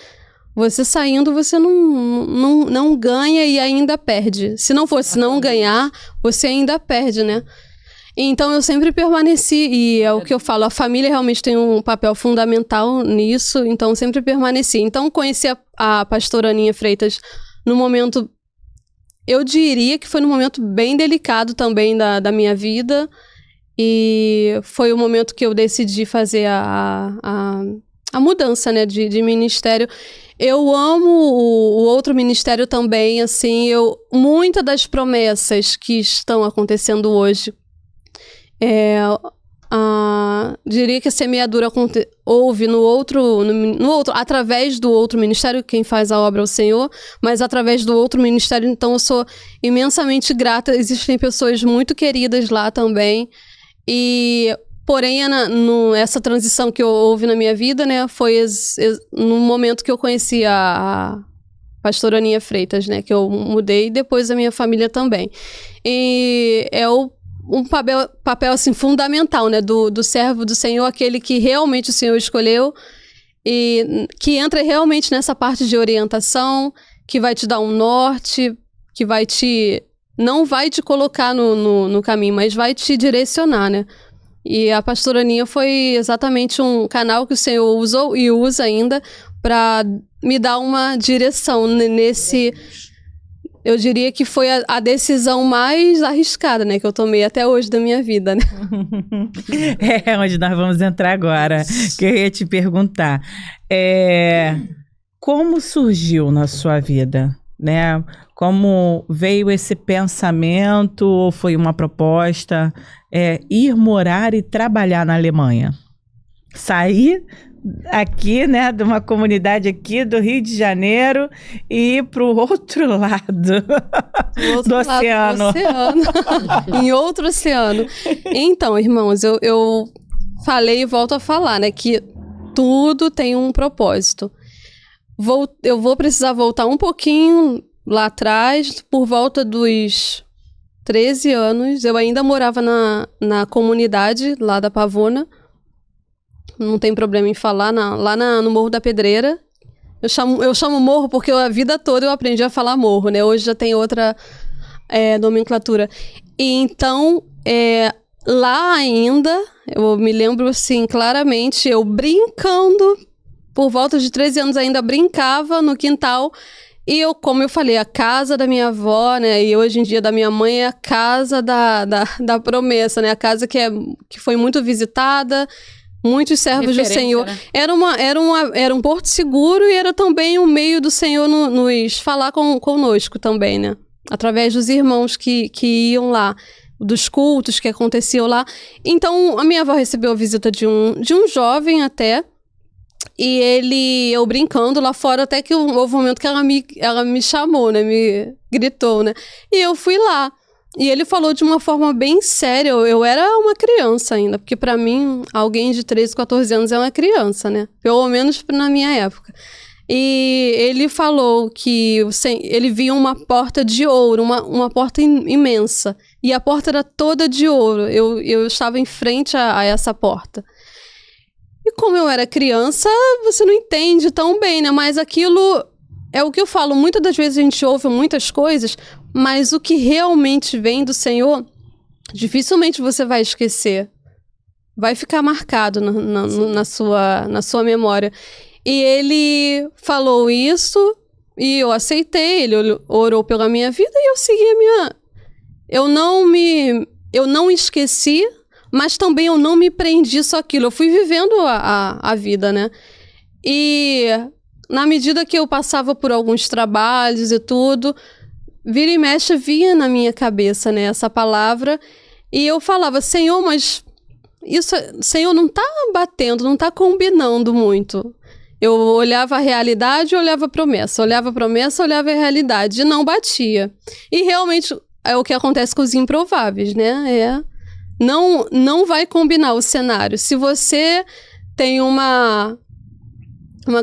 você saindo, você não ganha e ainda perde. Se não fosse não ganhar, você ainda perde, né? Então, eu sempre permaneci, e é o que eu falo, a família realmente tem um papel fundamental nisso, então eu sempre permaneci. Então, conheci a pastora Aninha Freitas no momento, eu diria que foi num momento bem delicado também da minha vida, e foi o momento que eu decidi fazer a mudança, né, de ministério. Eu amo o outro ministério também, assim, muitas das promessas que estão acontecendo hoje, diria que a semeadura houve no outro, através do outro ministério, quem faz a obra é o Senhor, mas através do outro ministério, então eu sou imensamente grata, existem pessoas muito queridas lá também, porém, essa transição que houve na minha vida, né, foi no momento que eu conheci a pastora Aninha Freitas, né, que eu mudei, e depois a minha família também. E é um papel assim, fundamental, né, do servo do Senhor, aquele que realmente o Senhor escolheu, e que entra realmente nessa parte de orientação, que vai te dar um norte, que vai te não vai te colocar no caminho, mas vai te direcionar, né? E a pastora Aninha foi exatamente um canal que o Senhor usou e usa ainda para me dar uma direção nesse... Eu diria que foi a decisão mais arriscada, né? Que eu tomei até hoje da minha vida, né? É onde nós vamos entrar agora. Que eu ia te perguntar. Como surgiu na sua vida, né? Como veio esse pensamento, ou foi uma proposta, ir morar e trabalhar na Alemanha? Sair aqui, né, de uma comunidade aqui do Rio de Janeiro e ir para o outro lado do oceano. Em outro oceano. Então, irmãos, eu falei e volto a falar, né, que tudo tem um propósito. Eu vou precisar voltar um pouquinho lá atrás, por volta dos 13 anos, eu ainda morava na comunidade lá da Pavona. Não tem problema em falar, lá no Morro da Pedreira. Eu chamo morro porque a vida toda eu aprendi a falar morro, né? Hoje já tem outra nomenclatura. E então, lá ainda, eu me lembro assim claramente, eu brincando, por volta de 13 anos ainda brincava no quintal. E como eu falei, a casa da minha avó, né? E hoje em dia da minha mãe é a casa da promessa, né? A casa que foi muito visitada. Muitos servos do Senhor. Né? Era um porto seguro e era também um meio do Senhor nos falar conosco também, né? Através dos irmãos que iam lá, dos cultos que aconteciam lá. Então, a minha avó recebeu a visita de um jovem até, e eu brincando lá fora, até que houve um momento que ela me chamou, né? Me gritou, né? E eu fui lá. E ele falou de uma forma bem séria. Eu era uma criança ainda, porque para mim, alguém de 13, 14 anos é uma criança, né? Pelo menos na minha época. E ele falou que ele via uma porta de ouro, uma porta imensa. E a porta era toda de ouro. Eu estava em frente a essa porta. E como eu era criança, você não entende tão bem, né? Mas aquilo é o que eu falo. Muitas das vezes a gente ouve muitas coisas, mas o que realmente vem do Senhor, dificilmente você vai esquecer. Vai ficar marcado na sua memória. E ele falou isso, e eu aceitei. Ele orou pela minha vida e eu segui a minha... Eu não esqueci, mas também eu não me prendi só aquilo. Eu fui vivendo a vida, né? E na medida que eu passava por alguns trabalhos e tudo, vira e mexe vinha na minha cabeça, né, essa palavra, e eu falava, Senhor, mas isso, Senhor, não tá batendo, não tá combinando muito. Eu olhava a realidade, olhava a promessa, olhava a realidade, e não batia. E realmente é o que acontece com os improváveis, né? Não vai combinar o cenário. Se você tem uma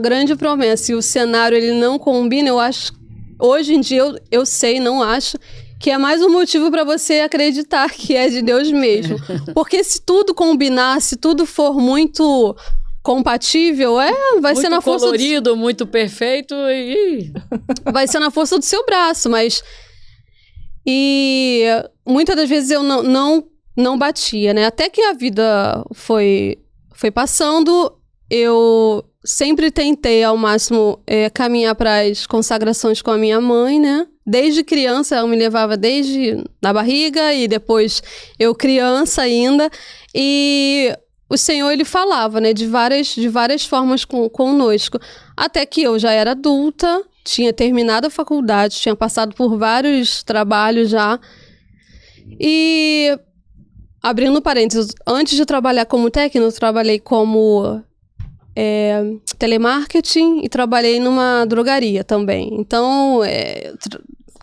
grande promessa e o cenário ele não combina, eu acho, hoje em dia eu sei, não acho, que é mais um motivo para você acreditar que é de Deus mesmo. Porque se tudo combinar, se tudo for muito compatível, vai ser na força... Muito colorido, muito perfeito e... Vai ser na força do seu braço, mas... E muitas das vezes eu não batia, né? Até que a vida foi passando, eu sempre tentei ao máximo caminhar para as consagrações com a minha mãe, né? Desde criança, ela me levava desde na barriga e depois eu criança ainda. E o Senhor, ele falava, né? De várias formas conosco. Até que eu já era adulta, tinha terminado a faculdade, tinha passado por vários trabalhos já. E, abrindo parênteses, antes de trabalhar como técnico, eu trabalhei como... telemarketing e trabalhei numa drogaria também. Então,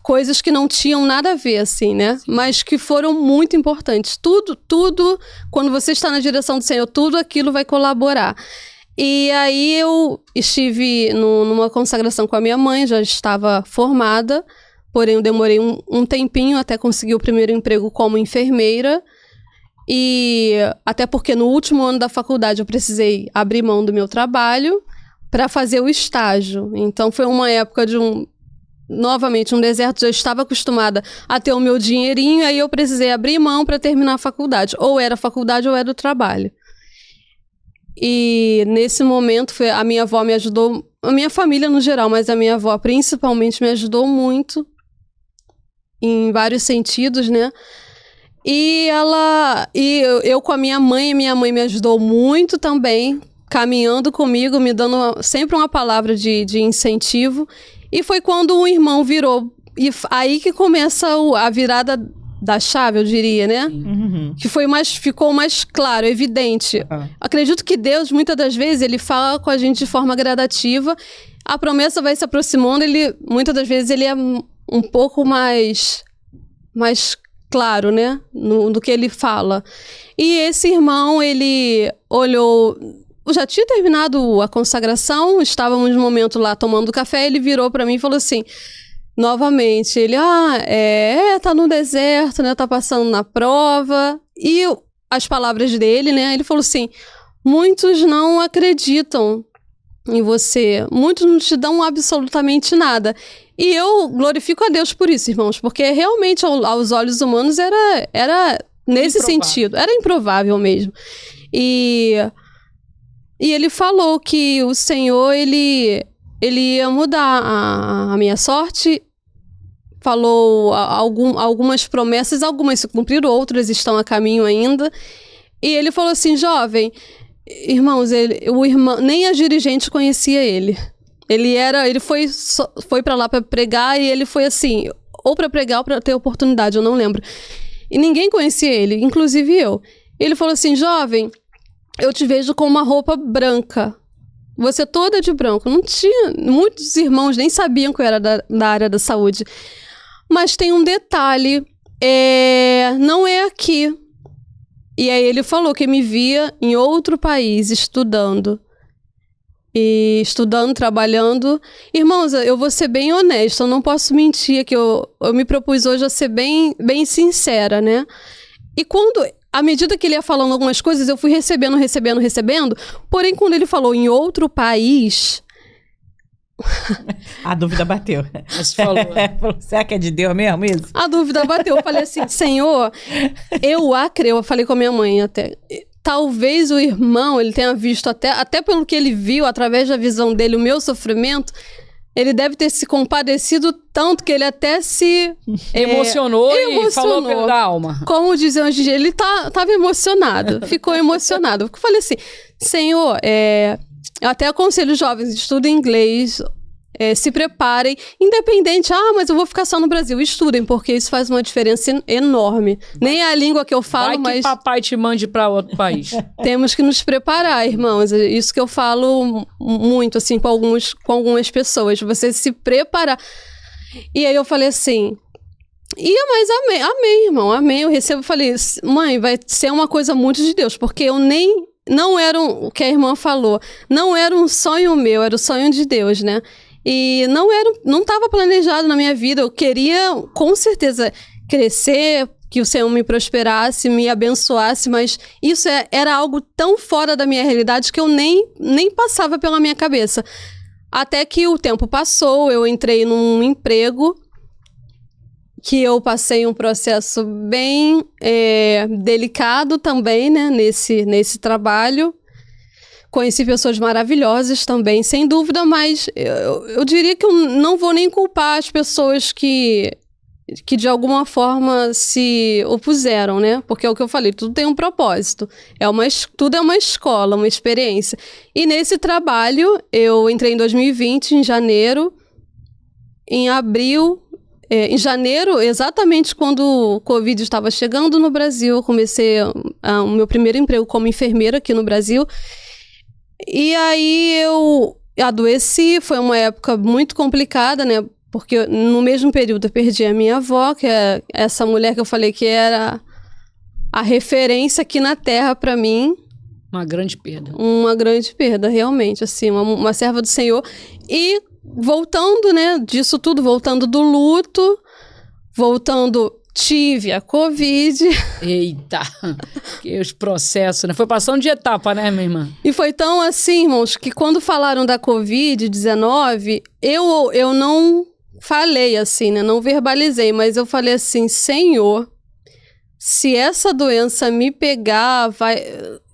coisas que não tinham nada a ver, assim, né? Sim. Mas que foram muito importantes. Tudo, quando você está na direção do Senhor, tudo aquilo vai colaborar. E aí eu estive numa consagração com a minha mãe, já estava formada, porém eu demorei um tempinho até conseguir o primeiro emprego como enfermeira. E até porque no último ano da faculdade eu precisei abrir mão do meu trabalho para fazer o estágio. Então foi uma época de novamente um deserto, já estava acostumada a ter o meu dinheirinho, aí eu precisei abrir mão para terminar a faculdade. Ou era a faculdade ou era o trabalho. E nesse momento a minha avó me ajudou, a minha família no geral, mas a minha avó principalmente me ajudou muito em vários sentidos, né? E eu com a minha mãe me ajudou muito também, caminhando comigo, me dando sempre uma palavra de incentivo. E foi quando um irmão virou, e aí que começa a virada da chave, eu diria, né? Uhum. Que ficou mais claro, evidente. Acredito que Deus, muitas das vezes, ele fala com a gente de forma gradativa. A promessa vai se aproximando, muitas das vezes ele é um pouco mais claro, né? No que ele fala. E esse irmão, ele olhou... Eu já tinha terminado a consagração, estávamos no momento lá tomando café, ele virou para mim e falou assim, novamente, ele, tá no deserto, né, tá passando na prova, e as palavras dele, né, ele falou assim, muitos não acreditam em você, muitos não te dão absolutamente nada, e eu glorifico a Deus por isso, irmãos, porque realmente aos olhos humanos era nesse sentido, era improvável mesmo, E ele falou que o Senhor, ele ia mudar a minha sorte. Falou algumas promessas, algumas se cumpriram, outras estão a caminho ainda. E ele falou assim, jovem, irmãos, o irmão, nem a dirigente conhecia ele. Ele foi para lá para pregar e ele foi assim, ou para pregar ou para ter oportunidade, eu não lembro. E ninguém conhecia ele, inclusive eu. Ele falou assim, jovem, eu te vejo com uma roupa branca. Você toda de branco. Não tinha... Muitos irmãos nem sabiam que eu era da área da saúde. Mas tem um detalhe. Não é aqui. E aí ele falou que me via em outro país, estudando, trabalhando. Irmãos, eu vou ser bem honesta. Eu não posso mentir que eu me propus hoje a ser bem sincera, né? E à medida que ele ia falando algumas coisas, eu fui recebendo. Porém, quando ele falou em outro país... A dúvida bateu. Mas falou. Será que é de Deus mesmo isso? A dúvida bateu. Eu falei assim, Senhor, eu falei com a minha mãe até... Talvez o irmão, ele tenha visto, até pelo que ele viu, através da visão dele, o meu sofrimento... Ele deve ter se compadecido tanto que ele até se... Emocionou e falou pela alma. Como dizem hoje em dia, ele estava emocionado. Ficou emocionado. Eu falei assim, Senhor, eu até aconselho os jovens, estudem inglês, se preparem. Independente, mas eu vou ficar só no Brasil. Estudem, porque isso faz uma diferença enorme. Nem é a língua que eu falo, mas... Vai que papai te mande para outro país. Temos que nos preparar, irmãos. Isso que eu falo muito, assim, com algumas pessoas. Você se preparar. E aí eu falei assim... mas amém, irmão, amém. Eu recebo, falei, mãe, vai ser uma coisa muito de Deus, porque eu não era o que a irmã falou. Não era um sonho meu, era o sonho de Deus, né? E não estava planejado na minha vida. Eu queria, com certeza, crescer, que o Senhor me prosperasse, me abençoasse, mas isso era algo tão fora da minha realidade que eu nem passava pela minha cabeça. Até que o tempo passou, eu entrei num emprego que eu passei um processo bem delicado também, né, nesse trabalho. Conheci pessoas maravilhosas também, sem dúvida, mas eu diria que eu não vou nem culpar as pessoas que de alguma forma se opuseram, né? Porque é o que eu falei, tudo tem um propósito. Tudo é uma escola, uma experiência. E nesse trabalho, eu entrei em 2020, em janeiro. Em abril... em janeiro, exatamente quando o Covid estava chegando no Brasil, eu comecei o meu primeiro emprego como enfermeira aqui no Brasil. E aí eu adoeci, foi uma época muito complicada, né? Porque no mesmo período eu perdi a minha avó, que é essa mulher que eu falei que era a referência aqui na Terra para mim. Uma grande perda. Uma grande perda, realmente, assim, uma serva do Senhor. E voltando, né, disso tudo, voltando do luto, tive a Covid. Eita, que os processos, né? Foi passando de etapa, né, minha irmã? E foi tão assim, irmãos, que quando falaram da Covid-19, eu não falei assim, né? Não verbalizei, mas eu falei assim, Senhor, se essa doença me pegar,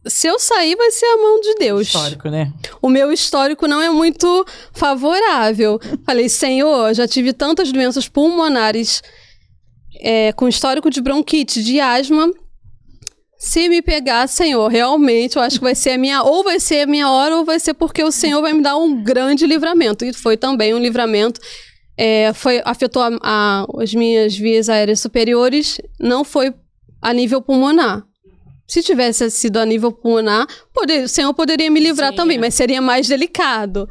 se eu sair, vai ser a mão de Deus. Histórico, né? O meu histórico não é muito favorável. Falei, Senhor, já tive tantas doenças pulmonares com histórico de bronquite, de asma. Se me pegar, Senhor, realmente, eu acho que vai ser ou vai ser a minha hora, ou vai ser porque o Senhor vai me dar um grande livramento. E foi também um livramento. Afetou as minhas vias aéreas superiores, não foi a nível pulmonar. Se tivesse sido a nível pulmonar, o Senhor poderia me livrar também, mas seria mais delicado.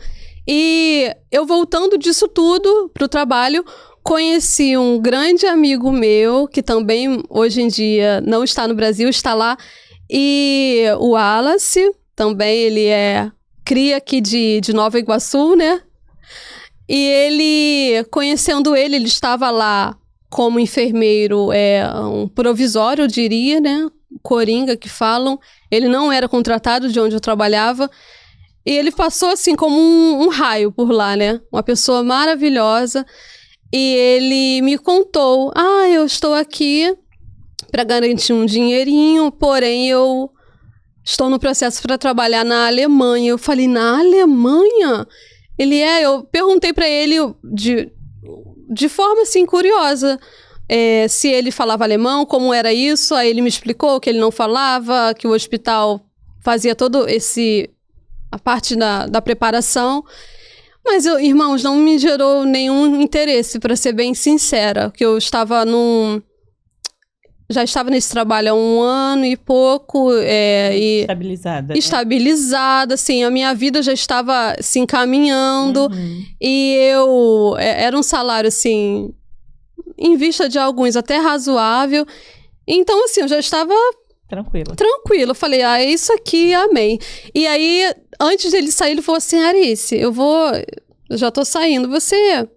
E eu voltando disso tudo para o trabalho, conheci um grande amigo meu, que também hoje em dia não está no Brasil, está lá, e o Wallace, também ele é cria aqui de Nova Iguaçu, né? E conhecendo ele estava lá como enfermeiro, um provisório, eu diria, né? Coringa, que falam. Ele não era contratado de onde eu trabalhava. E ele passou, assim, como um raio por lá, né? Uma pessoa maravilhosa. E ele me contou, eu estou aqui para garantir um dinheirinho, porém eu estou no processo para trabalhar na Alemanha. Eu falei, na Alemanha? Eu perguntei para ele de forma, assim, curiosa, se ele falava alemão, como era isso. Aí ele me explicou que ele não falava, que o hospital fazia todo a parte da preparação. Mas, irmãos, não me gerou nenhum interesse, para ser bem sincera, que eu já estava nesse trabalho há 1 ano e pouco. Estabilizada. Estabilizada, assim, a minha vida já estava se encaminhando. E era um salário, assim, em vista de alguns, até razoável. Então, assim, eu já estava tranquila. Eu falei, é isso aqui, amém. E aí, antes dele sair, ele falou assim, Arice, eu já tô saindo, você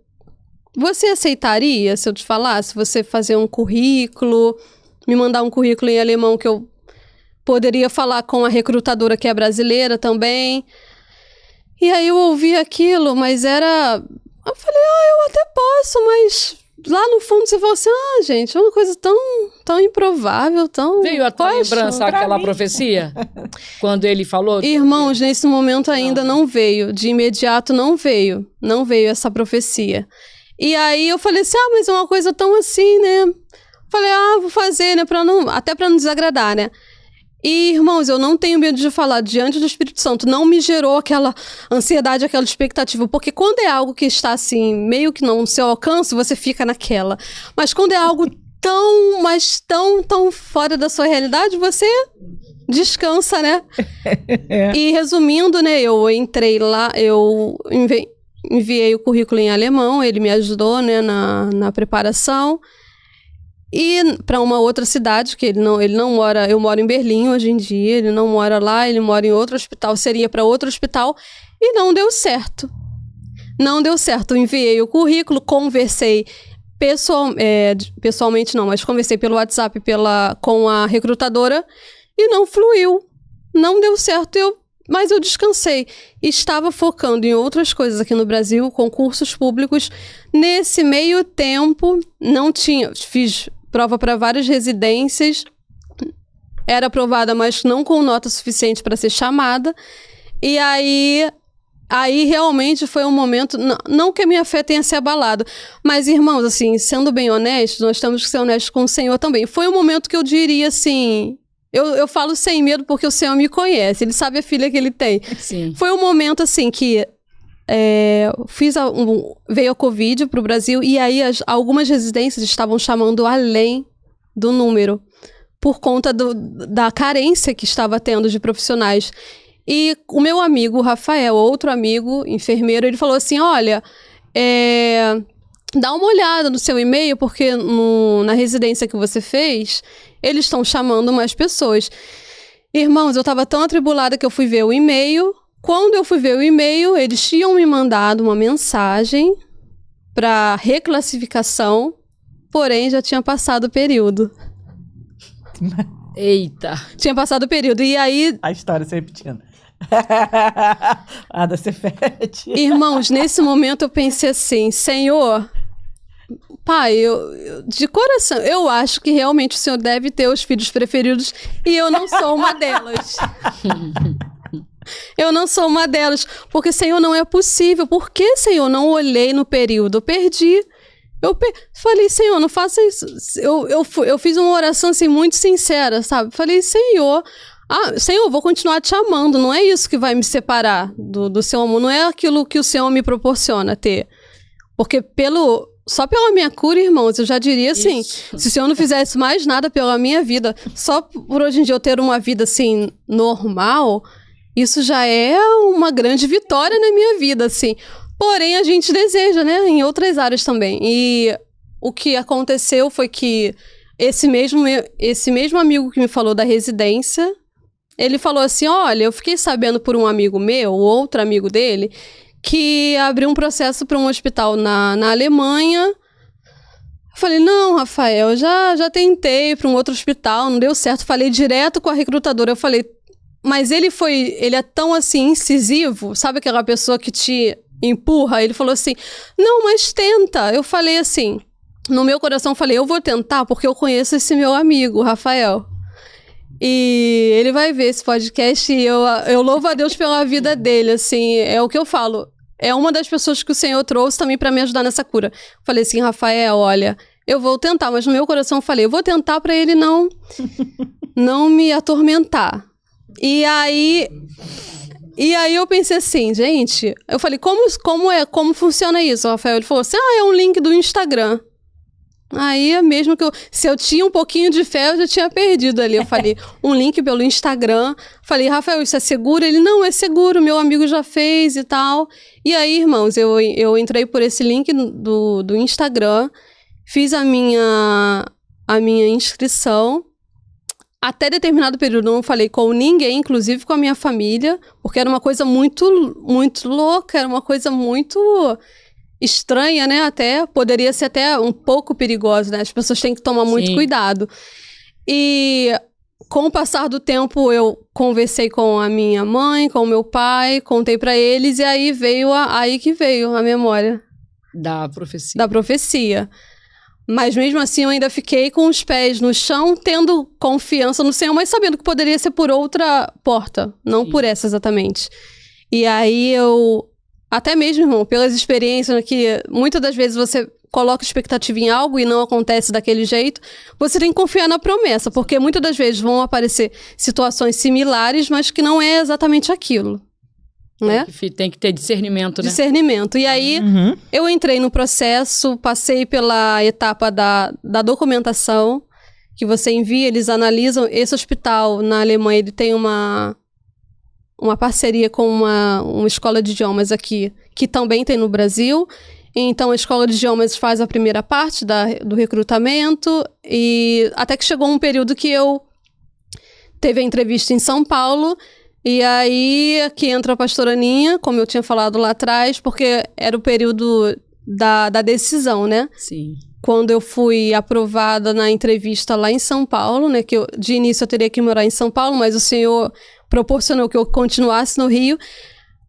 aceitaria se eu te falasse, você fazer um currículo, me mandar um currículo em alemão que eu poderia falar com a recrutadora que é brasileira também. E aí eu ouvi aquilo, mas eu falei, eu até posso, mas lá no fundo você falou assim, gente, é uma coisa tão improvável, tão... Veio a tua lembrança aquela profecia? Quando ele falou? Irmãos, nesse momento ainda não veio, de imediato não veio essa profecia. E aí eu falei assim, mas é uma coisa tão assim, né? Falei, vou fazer, né? Até pra não desagradar, né? E, irmãos, eu não tenho medo de falar diante do Espírito Santo. Não me gerou aquela ansiedade, aquela expectativa. Porque quando é algo que está, assim, meio que no seu alcance, você fica naquela. Mas quando é algo tão fora da sua realidade, você descansa, né? E resumindo, né? Eu entrei lá, eu enviei o currículo em alemão. Ele me ajudou, né? Na preparação. E para uma outra cidade, que ele não mora... Eu moro em Berlim hoje em dia, ele não mora lá, ele mora em outro hospital, seria para outro hospital, e não deu certo. Eu enviei o currículo, conversei pessoalmente não, mas conversei pelo WhatsApp com a recrutadora, e não fluiu. Não deu certo, mas eu descansei. Estava focando em outras coisas aqui no Brasil, concursos públicos. Nesse meio tempo, fiz prova para várias residências, era aprovada, mas não com nota suficiente para ser chamada. E aí realmente foi um momento, não que a minha fé tenha se abalado, mas, irmãos, assim, sendo bem honestos, nós temos que ser honestos com o Senhor também. Foi um momento que eu diria assim... Eu falo sem medo porque o Senhor me conhece, Ele sabe a filha que Ele tem. Sim. Foi um momento, assim, que veio a Covid para o Brasil, e aí algumas residências estavam chamando além do número, por conta da carência que estava tendo de profissionais. E o meu amigo, Rafael, outro amigo, enfermeiro, ele falou assim, olha, dá uma olhada no seu e-mail, porque na residência que você fez, eles estão chamando mais pessoas. Irmãos, eu estava tão atribulada que eu fui ver o e-mail. Quando eu fui ver o e-mail, eles tinham me mandado uma mensagem para reclassificação, porém já tinha passado o período. Eita! Tinha passado o período, e aí... A história se repetindo. A da Cefete. Irmãos, nesse momento eu pensei assim, Senhor, pai, de coração, eu acho que realmente o senhor deve ter os filhos preferidos e eu não sou uma delas. Eu não sou uma delas, porque, Senhor, não é possível. Por que, Senhor, não olhei no período? Eu perdi. Falei, Senhor, não faça isso. Eu fiz uma oração, assim, muito sincera, sabe? Falei, Senhor, vou continuar te amando. Não é isso que vai me separar do seu amor. Não é aquilo que o Senhor me proporciona ter. Porque só pela minha cura, irmãos, eu já diria assim, se o Senhor não fizesse mais nada pela minha vida, só por hoje em dia eu ter uma vida, assim, normal... Isso já é uma grande vitória na minha vida, assim. Porém, a gente deseja, né? Em outras áreas também. E o que aconteceu foi que esse mesmo amigo que me falou da residência, ele falou assim, olha, eu fiquei sabendo por um amigo meu, outro amigo dele, que abriu um processo para um hospital na Alemanha. Eu falei, não, Rafael, já tentei para um outro hospital, não deu certo. Falei direto com a recrutadora, eu falei... Mas ele é tão, assim, incisivo, sabe aquela pessoa que te empurra? Ele falou assim, não, mas tenta. Eu falei assim, no meu coração, eu falei, eu vou tentar porque eu conheço esse meu amigo, Rafael. E ele vai ver esse podcast e eu louvo a Deus pela vida dele, assim, é o que eu falo. É uma das pessoas que o Senhor trouxe também para me ajudar nessa cura. Falei assim, Rafael, olha, eu vou tentar, mas no meu coração eu falei, eu vou tentar para ele não me atormentar. E aí eu pensei assim, gente, eu falei, como funciona isso, Rafael? Ele falou assim, é um link do Instagram. Aí, mesmo que se eu tinha um pouquinho de fé, eu já tinha perdido ali. Eu falei, um link pelo Instagram. Falei, Rafael, isso é seguro? Ele, não, é seguro, meu amigo já fez e tal. E aí, irmãos, eu entrei por esse link do Instagram, fiz a minha inscrição. Até determinado período eu não falei com ninguém, inclusive com a minha família, porque era uma coisa muito, muito louca, era uma coisa muito estranha, né? Até poderia ser até um pouco perigosa, né? As pessoas têm que tomar muito cuidado. E com o passar do tempo eu conversei com a minha mãe, com o meu pai, contei pra eles e aí veio a memória da profecia. Da profecia. Mas mesmo assim eu ainda fiquei com os pés no chão, tendo confiança no Senhor, mas sabendo que poderia ser por outra porta, não por essa exatamente. E aí até mesmo, irmão, pelas experiências que muitas das vezes você coloca expectativa em algo e não acontece daquele jeito, você tem que confiar na promessa, porque muitas das vezes vão aparecer situações similares, mas que não é exatamente aquilo. Né? Tem que ter discernimento, né? Discernimento. E aí, eu entrei no processo, passei pela etapa da documentação, que você envia, eles analisam. Esse hospital na Alemanha, ele tem uma parceria com uma escola de idiomas aqui, que também tem no Brasil. Então, a escola de idiomas faz a primeira parte do recrutamento, e até que chegou um período que eu teve a entrevista em São Paulo. E aí, aqui entra a pastora Aninha, como eu tinha falado lá atrás, porque era o período da decisão, né? Sim. Quando eu fui aprovada na entrevista lá em São Paulo, né? Que de início eu teria que morar em São Paulo, mas o Senhor proporcionou que eu continuasse no Rio.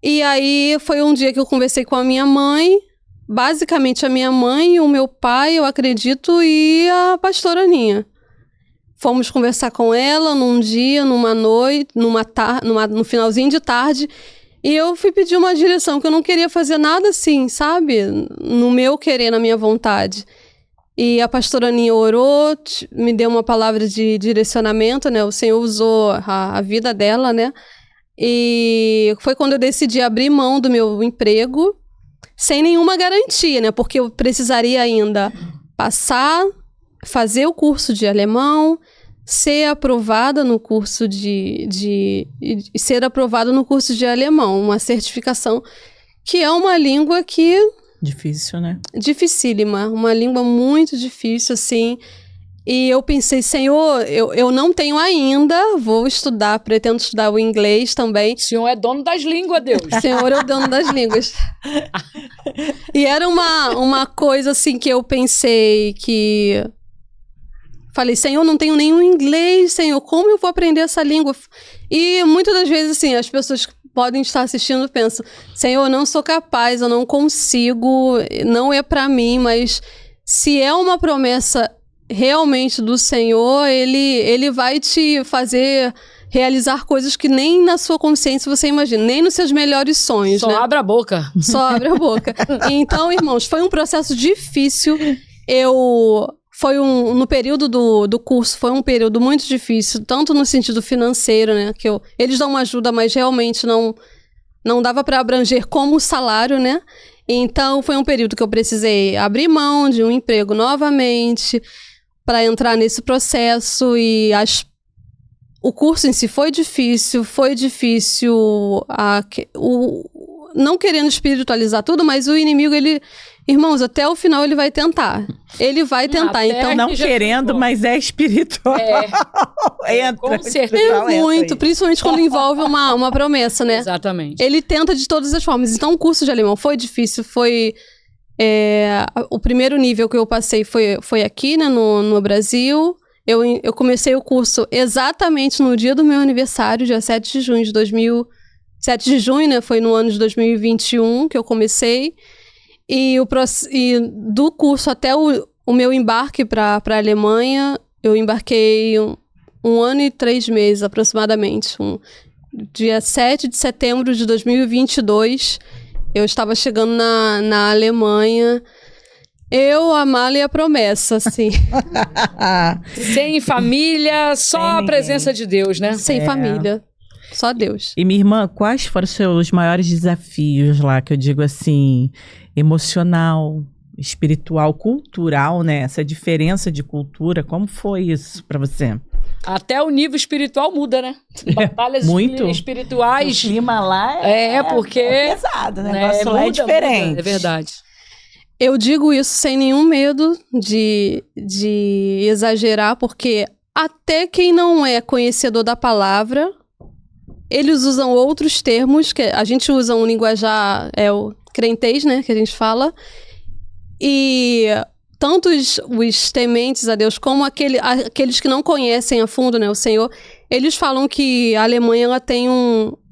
E aí, foi um dia que eu conversei com a minha mãe, basicamente a minha mãe, o meu pai, eu acredito, e a pastora Aninha. Fomos conversar com ela num dia, numa noite, no finalzinho de tarde. E eu fui pedir uma direção, que eu não queria fazer nada assim, sabe? No meu querer, na minha vontade. E a pastora Aninha orou, me deu uma palavra de direcionamento, né? O Senhor usou a vida dela, né? E foi quando eu decidi abrir mão do meu emprego, sem nenhuma garantia, né? Porque eu precisaria ainda fazer o curso de alemão, ser aprovada no curso ser aprovada no curso de alemão, uma certificação que é uma língua que... Difícil, né? Dificílima, uma língua muito difícil, assim. E eu pensei, Senhor, eu não tenho ainda, vou estudar, pretendo estudar o inglês também. O Senhor é dono das línguas, Deus. O Senhor é o dono das línguas. E era uma coisa, assim, que eu pensei que... Falei, Senhor, não tenho nenhum inglês, Senhor, como eu vou aprender essa língua? E muitas das vezes, assim, as pessoas que podem estar assistindo e pensam, Senhor, eu não sou capaz, eu não consigo, não é pra mim, mas se é uma promessa realmente do Senhor, ele vai te fazer realizar coisas que nem na sua consciência você imagina, nem nos seus melhores sonhos, Só né? abre a boca. Só abre a boca. Então, irmãos, foi um processo difícil. No período do curso, foi um período muito difícil, tanto no sentido financeiro, né? Eles dão uma ajuda, mas realmente não dava para abranger como o salário, né? Então, foi um período que eu precisei abrir mão de um emprego novamente para entrar nesse processo e o curso em si foi difícil, não querendo espiritualizar tudo, mas o inimigo, irmãos, até o final ele vai tentar. Ele vai tentar, então... Não querendo, mas é espiritual. Entra. Com certeza. Muito, principalmente quando envolve uma promessa, né? Exatamente. Ele tenta de todas as formas. Então, o curso de alemão foi difícil, o primeiro nível que eu passei foi aqui, né, no Brasil. Eu comecei o curso exatamente no dia do meu aniversário, dia 7 de junho de 7 de junho, né? Foi no ano de 2021 que eu comecei. E do curso até o meu embarque para a Alemanha, eu embarquei um ano e 3 meses aproximadamente. Dia 7 de setembro de 2022, eu estava chegando na Alemanha. Eu, a mala e a promessa, assim. Sem família, só a presença de Deus, né? Sem família, só Deus. E minha irmã, quais foram os seus maiores desafios lá, que eu digo assim, emocional, espiritual, cultural, né? Essa diferença de cultura, como foi isso pra você? Até o nível espiritual muda, né? Batalhas muito espirituais. O clima lá porque é pesado, né? O negócio lá é diferente. Muda, é verdade. Eu digo isso sem nenhum medo de exagerar, porque até quem não é conhecedor da palavra, eles usam outros termos, que a gente usa um linguajar, o crentez, né, que a gente fala, e tanto os tementes a Deus, como aqueles que não conhecem a fundo, né, o Senhor, eles falam que a Alemanha, ela tem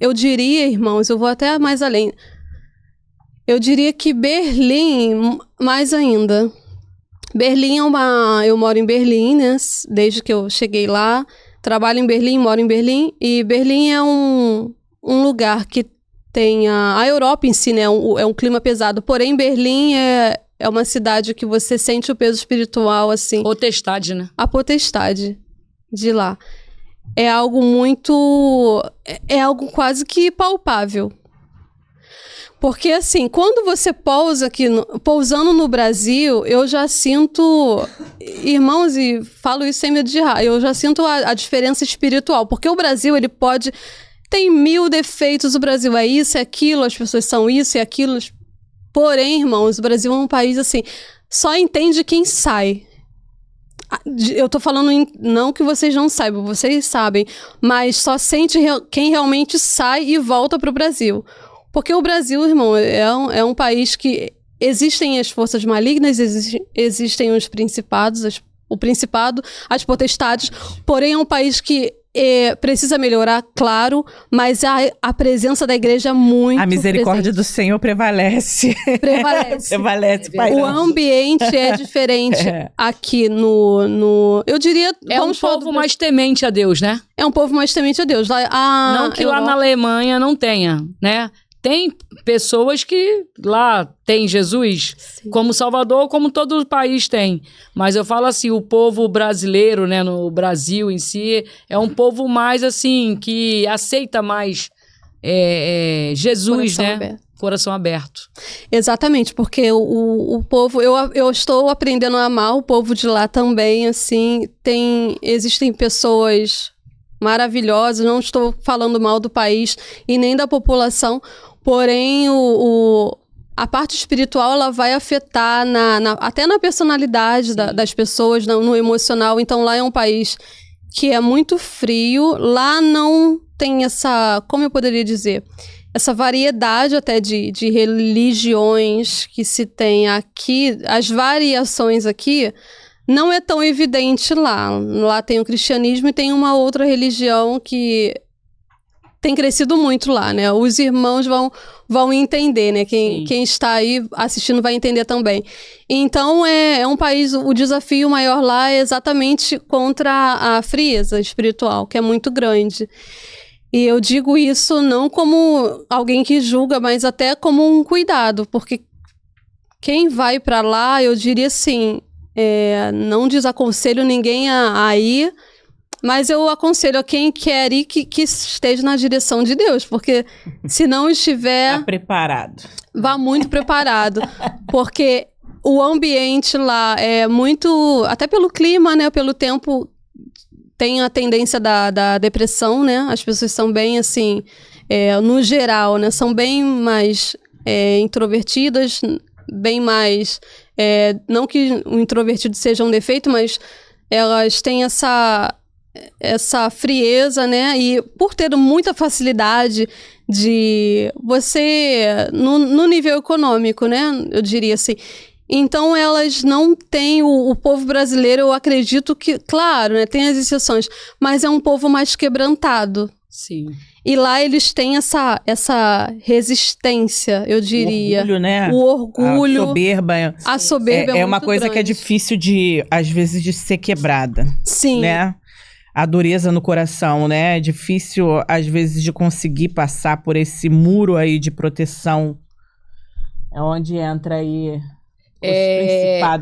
eu diria, irmãos, eu vou até mais além, eu diria que Berlim, mais ainda. Berlim eu moro em Berlim, né? Desde que eu cheguei lá. Trabalho em Berlim, moro em Berlim. E Berlim é um lugar que tem a Europa em si, né? É um clima pesado. Porém, Berlim é uma cidade que você sente o peso espiritual, assim. Potestade, né? A potestade de lá. É algo muito... É algo quase que palpável. Porque, assim, quando você pousando no Brasil, eu já sinto, irmãos, e falo isso sem medo de errar, eu já sinto a diferença espiritual. Porque o Brasil, ele tem 1000 defeitos, o Brasil é isso, é aquilo, as pessoas são isso e aquilo. Porém, irmãos, o Brasil é um país, assim, só entende quem sai. Eu tô falando, não que vocês não saibam, vocês sabem, mas só sente quem realmente sai e volta pro Brasil. Porque o Brasil, irmão, é um país que existem as forças malignas, existem os principados, o principado, as potestades, porém é um país que precisa melhorar, claro, mas a presença da igreja é muito A misericórdia presente. do Senhor prevalece. Prevalece. Pai. O ambiente é diferente aqui eu diria... É um povo mais temente a Deus, né? É um povo mais temente a Deus. Não que lá na Alemanha não tenha, né? Tem pessoas que lá tem Jesus como Salvador, como todo o país tem. Mas eu falo assim, o povo brasileiro, né, no Brasil em si, é um povo mais assim, que aceita mais Jesus, Coração né? aberto. Coração aberto. Exatamente, porque o povo, eu estou aprendendo a amar o povo de lá também, assim, existem pessoas maravilhosas, não estou falando mal do país e nem da população, porém a parte espiritual, ela vai afetar até na personalidade das pessoas, no emocional. Então lá é um país que é muito frio, lá não tem como eu poderia dizer, essa variedade até de religiões que se tem aqui, as variações aqui, não é tão evidente lá. Lá tem o cristianismo e tem uma outra religião que tem crescido muito lá, né? Os irmãos vão entender, né? Quem está aí assistindo vai entender também. Então, é um país, o desafio maior lá é exatamente contra a frieza espiritual, que é muito grande. E eu digo isso não como alguém que julga, mas até como um cuidado, porque quem vai para lá, eu diria assim, não desaconselho ninguém a ir, mas eu aconselho a quem quer ir que esteja na direção de Deus, porque se não estiver... Tá preparado. Vá muito preparado, porque o ambiente lá é muito... Até pelo clima, né, pelo tempo, tem a tendência da depressão, né? As pessoas são bem, assim, no geral, né? São bem mais introvertidas, bem mais... não que o introvertido seja um defeito, mas elas têm essa frieza, né? E por ter muita facilidade de você... No nível econômico, né? Eu diria assim... Então, elas não têm... O povo brasileiro, eu acredito que... Claro, né, tem as exceções, mas é um povo mais quebrantado. Sim. E lá eles têm essa resistência, eu diria. O orgulho, né? O orgulho. A soberba é uma muito coisa grande. que é difícil às vezes, de ser quebrada. Sim. Né? A dureza no coração, né? É difícil, às vezes, de conseguir passar por esse muro aí de proteção. É onde entra aí...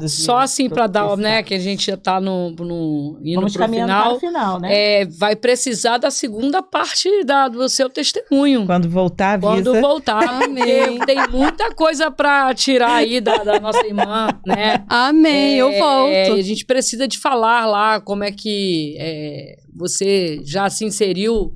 Só assim para dar, né, que a gente já tá indo pro final, né? Vai precisar da segunda parte do seu testemunho. Quando voltar, avisa. Quando voltar, Amém. Tem muita coisa para tirar aí da nossa irmã, né? Amém, eu volto. A gente precisa de falar lá como é que você já se inseriu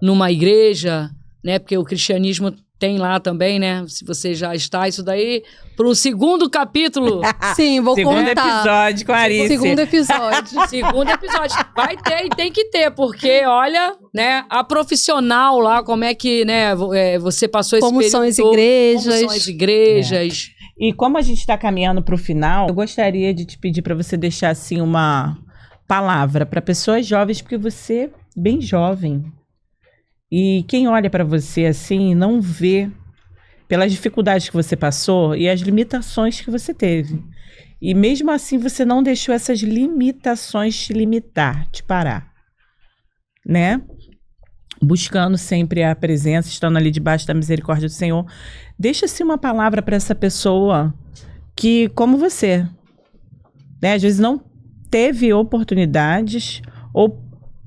numa igreja, né? Porque o cristianismo tem lá também, né? Se você já está, isso daí, pro segundo capítulo. Sim, vou segundo contar. Segundo episódio com a Arice. Segundo episódio. Segundo episódio. Vai ter e tem que ter, porque, olha, né, a profissional lá, como é que, né, você passou esse como período. São as igrejas. Como são as igrejas. E como a gente está caminhando pro final, eu gostaria de te pedir para você deixar, assim, uma palavra para pessoas jovens, porque você é bem jovem. E quem olha para você assim não vê pelas dificuldades que você passou e as limitações que você teve. E mesmo assim você não deixou essas limitações te limitar, te parar, né? Buscando sempre a presença, estando ali debaixo da misericórdia do Senhor. Deixa-se uma palavra para essa pessoa que, como você, né, às vezes não teve oportunidades ou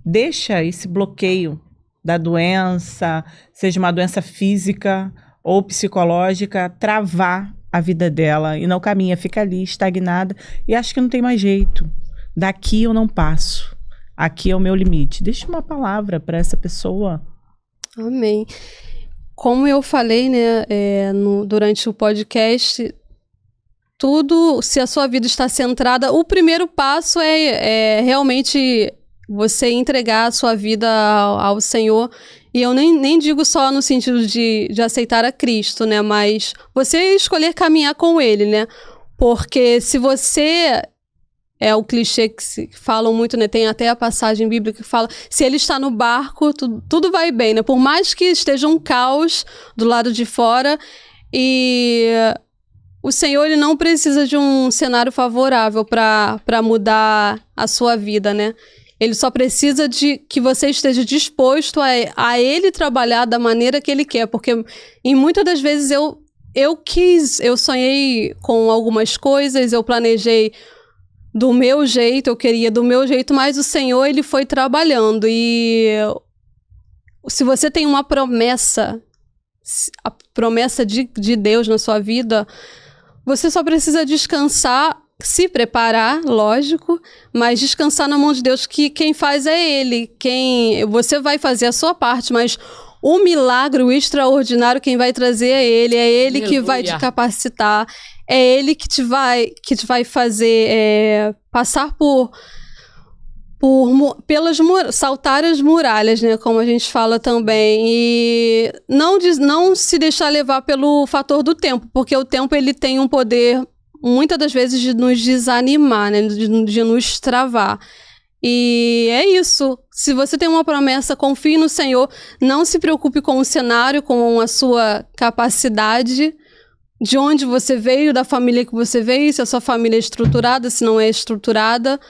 deixa esse bloqueio da doença, seja uma doença física ou psicológica, travar a vida dela e não caminha, fica ali estagnada e acha que não tem mais jeito. Daqui eu não passo. Aqui é o meu limite. Deixa uma palavra para essa pessoa. Amém. Como eu falei, né, durante o podcast, se a sua vida está centrada, o primeiro passo é realmente você entregar a sua vida ao Senhor. E eu nem digo só no sentido de aceitar a Cristo, né? Mas você escolher caminhar com Ele, né? Porque se você... É o clichê que falam muito, né? Tem até a passagem bíblica que fala, se Ele está no barco, tudo vai bem, né? Por mais que esteja um caos do lado de fora. E o Senhor, Ele não precisa de um cenário favorável para mudar a sua vida, né? Ele só precisa de que você esteja disposto a Ele trabalhar da maneira que Ele quer. Porque em muitas das vezes eu sonhei com algumas coisas, eu planejei do meu jeito, eu queria do meu jeito, mas o Senhor, Ele foi trabalhando. E se você tem uma promessa, a promessa de Deus na sua vida, você só precisa descansar, se preparar, lógico, mas descansar na mão de Deus, que quem faz é Ele. Você vai fazer a sua parte, mas o milagre, o extraordinário, quem vai trazer é Ele. É Ele que vai te capacitar. É Ele que te vai fazer passar saltar as muralhas, né? Como a gente fala também. E não se deixar levar pelo fator do tempo, porque o tempo ele tem um poder, muitas das vezes, de nos desanimar, né? De nos travar. E é isso. Se você tem uma promessa, confie no Senhor. Não se preocupe com o cenário, com a sua capacidade, de onde você veio, da família que você veio, se a sua família é estruturada, se não é estruturada.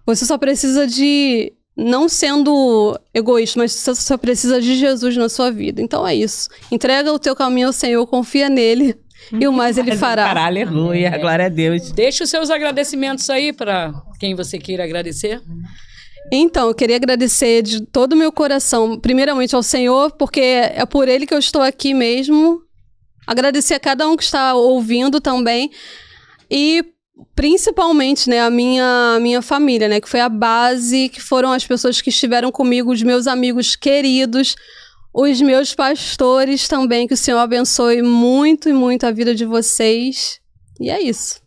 Você só precisa de, não sendo egoísta, mas você só precisa de Jesus na sua vida. Então é isso. Entrega o teu caminho ao Senhor, confia nele. E o mais ele fará. Aleluia, glória a Deus. Deixa os seus agradecimentos aí para quem você queira agradecer. Então, eu queria agradecer de todo o meu coração, primeiramente ao Senhor, porque é por Ele que eu estou aqui mesmo. Agradecer a cada um que está ouvindo também. E principalmente, né, a minha família, né, que foi a base, que foram as pessoas que estiveram comigo, os meus amigos queridos, os meus pastores também, que o Senhor abençoe muito e muito a vida de vocês. E é isso.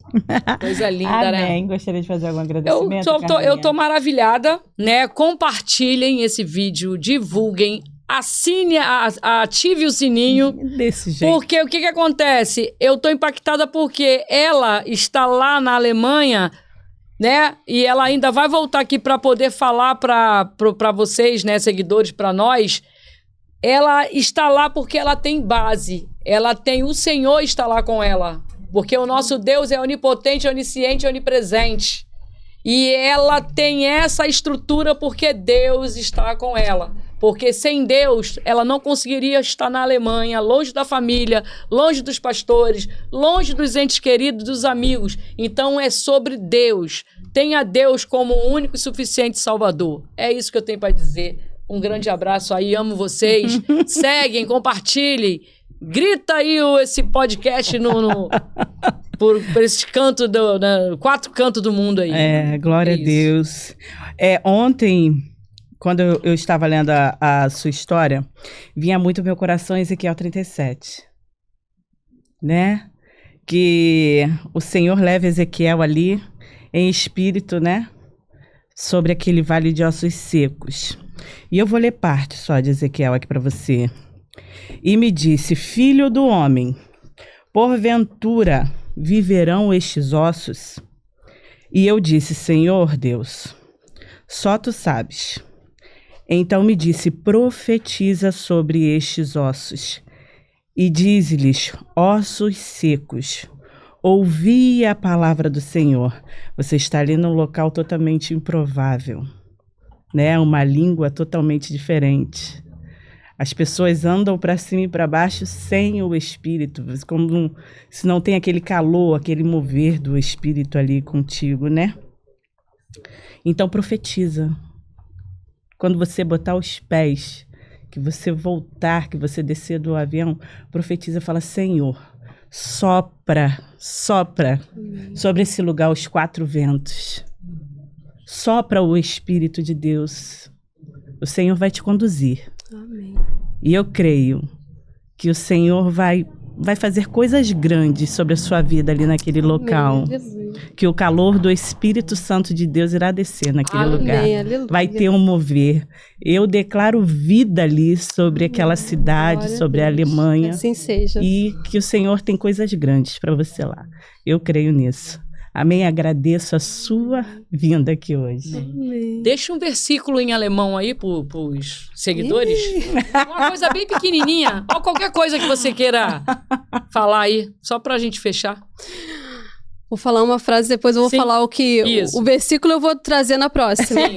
Coisa linda, Amém. né? Gostaria de fazer algum agradecimento, Eu tô maravilhada, né? Compartilhem esse vídeo, divulguem, assine, ative o sininho. Desse jeito. Porque o que acontece? Eu tô impactada porque ela está lá na Alemanha, né? E ela ainda vai voltar aqui para poder falar para vocês, né, seguidores, para nós. Ela está lá porque ela tem base. Ela tem o Senhor está lá com ela. Porque o nosso Deus é onipotente, onisciente, onipresente. E ela tem essa estrutura porque Deus está com ela. Porque sem Deus, ela não conseguiria estar na Alemanha, longe da família, longe dos pastores, longe dos entes queridos, dos amigos. Então é sobre Deus. Tenha Deus como o único e suficiente Salvador. É isso que eu tenho para dizer. Um grande abraço aí, amo vocês. Seguem, compartilhem. Grita aí esse podcast por esse canto, quatro cantos do mundo aí. Glória a Deus. Ontem, quando eu estava lendo a sua história, vinha muito ao meu coração Ezequiel 37. Né? Que o Senhor leva Ezequiel ali em espírito, né? Sobre aquele vale de ossos secos. E eu vou ler parte só de Ezequiel aqui para você. E me disse, filho do homem, porventura viverão estes ossos? E eu disse, Senhor Deus, só tu sabes. Então me disse, profetiza sobre estes ossos. E dize-lhes, ossos secos, ouvi a palavra do Senhor. Você está ali num local totalmente improvável, né? Uma língua totalmente diferente. As pessoas andam para cima e para baixo sem o Espírito, como se não tem aquele calor, aquele mover do Espírito ali contigo, né? Então profetiza. Quando você botar os pés, que você voltar, que você descer do avião, profetiza, fala, Senhor, sopra sobre esse lugar os quatro ventos. Sopra o Espírito de Deus. O Senhor vai te conduzir. Amém. E eu creio que o Senhor vai fazer coisas grandes sobre a sua vida ali naquele local. Amém, que o calor do Espírito Santo de Deus irá descer naquele lugar. Aleluia. Vai ter um mover. Eu declaro vida ali sobre aquela cidade, Glória sobre a Alemanha. Assim seja. E que o Senhor tem coisas grandes para você lá. Eu creio nisso. Amém? Agradeço a sua vinda aqui hoje. Amém. Deixa um versículo em alemão aí para os seguidores. Uma coisa bem pequenininha. Ou qualquer coisa que você queira falar aí, só para a gente fechar. Vou falar uma frase, depois eu vou falar o que... Isso. O versículo eu vou trazer na próxima. Sim.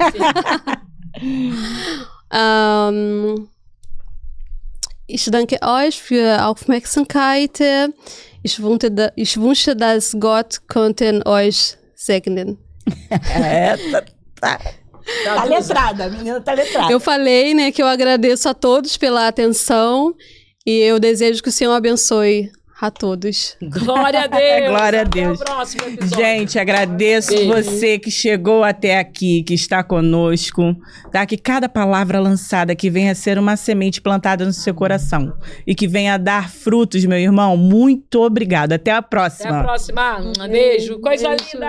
Ich danke euch für Aufmerksamkeit. Ich wünsche, dass Gott könnte euch segnen. Tá letrada, a menina tá letrada. Eu falei, né, que eu agradeço a todos pela atenção e eu desejo que o Senhor abençoe a todos. Glória a Deus! Glória a Até Deus. o próximo episódio. Gente, agradeço você que chegou até aqui, que está conosco, tá? Que cada palavra lançada que venha a ser uma semente plantada no seu coração e que venha a dar frutos, meu irmão. Muito obrigado. Até a próxima. Até a próxima. Um beijo. Coisa linda!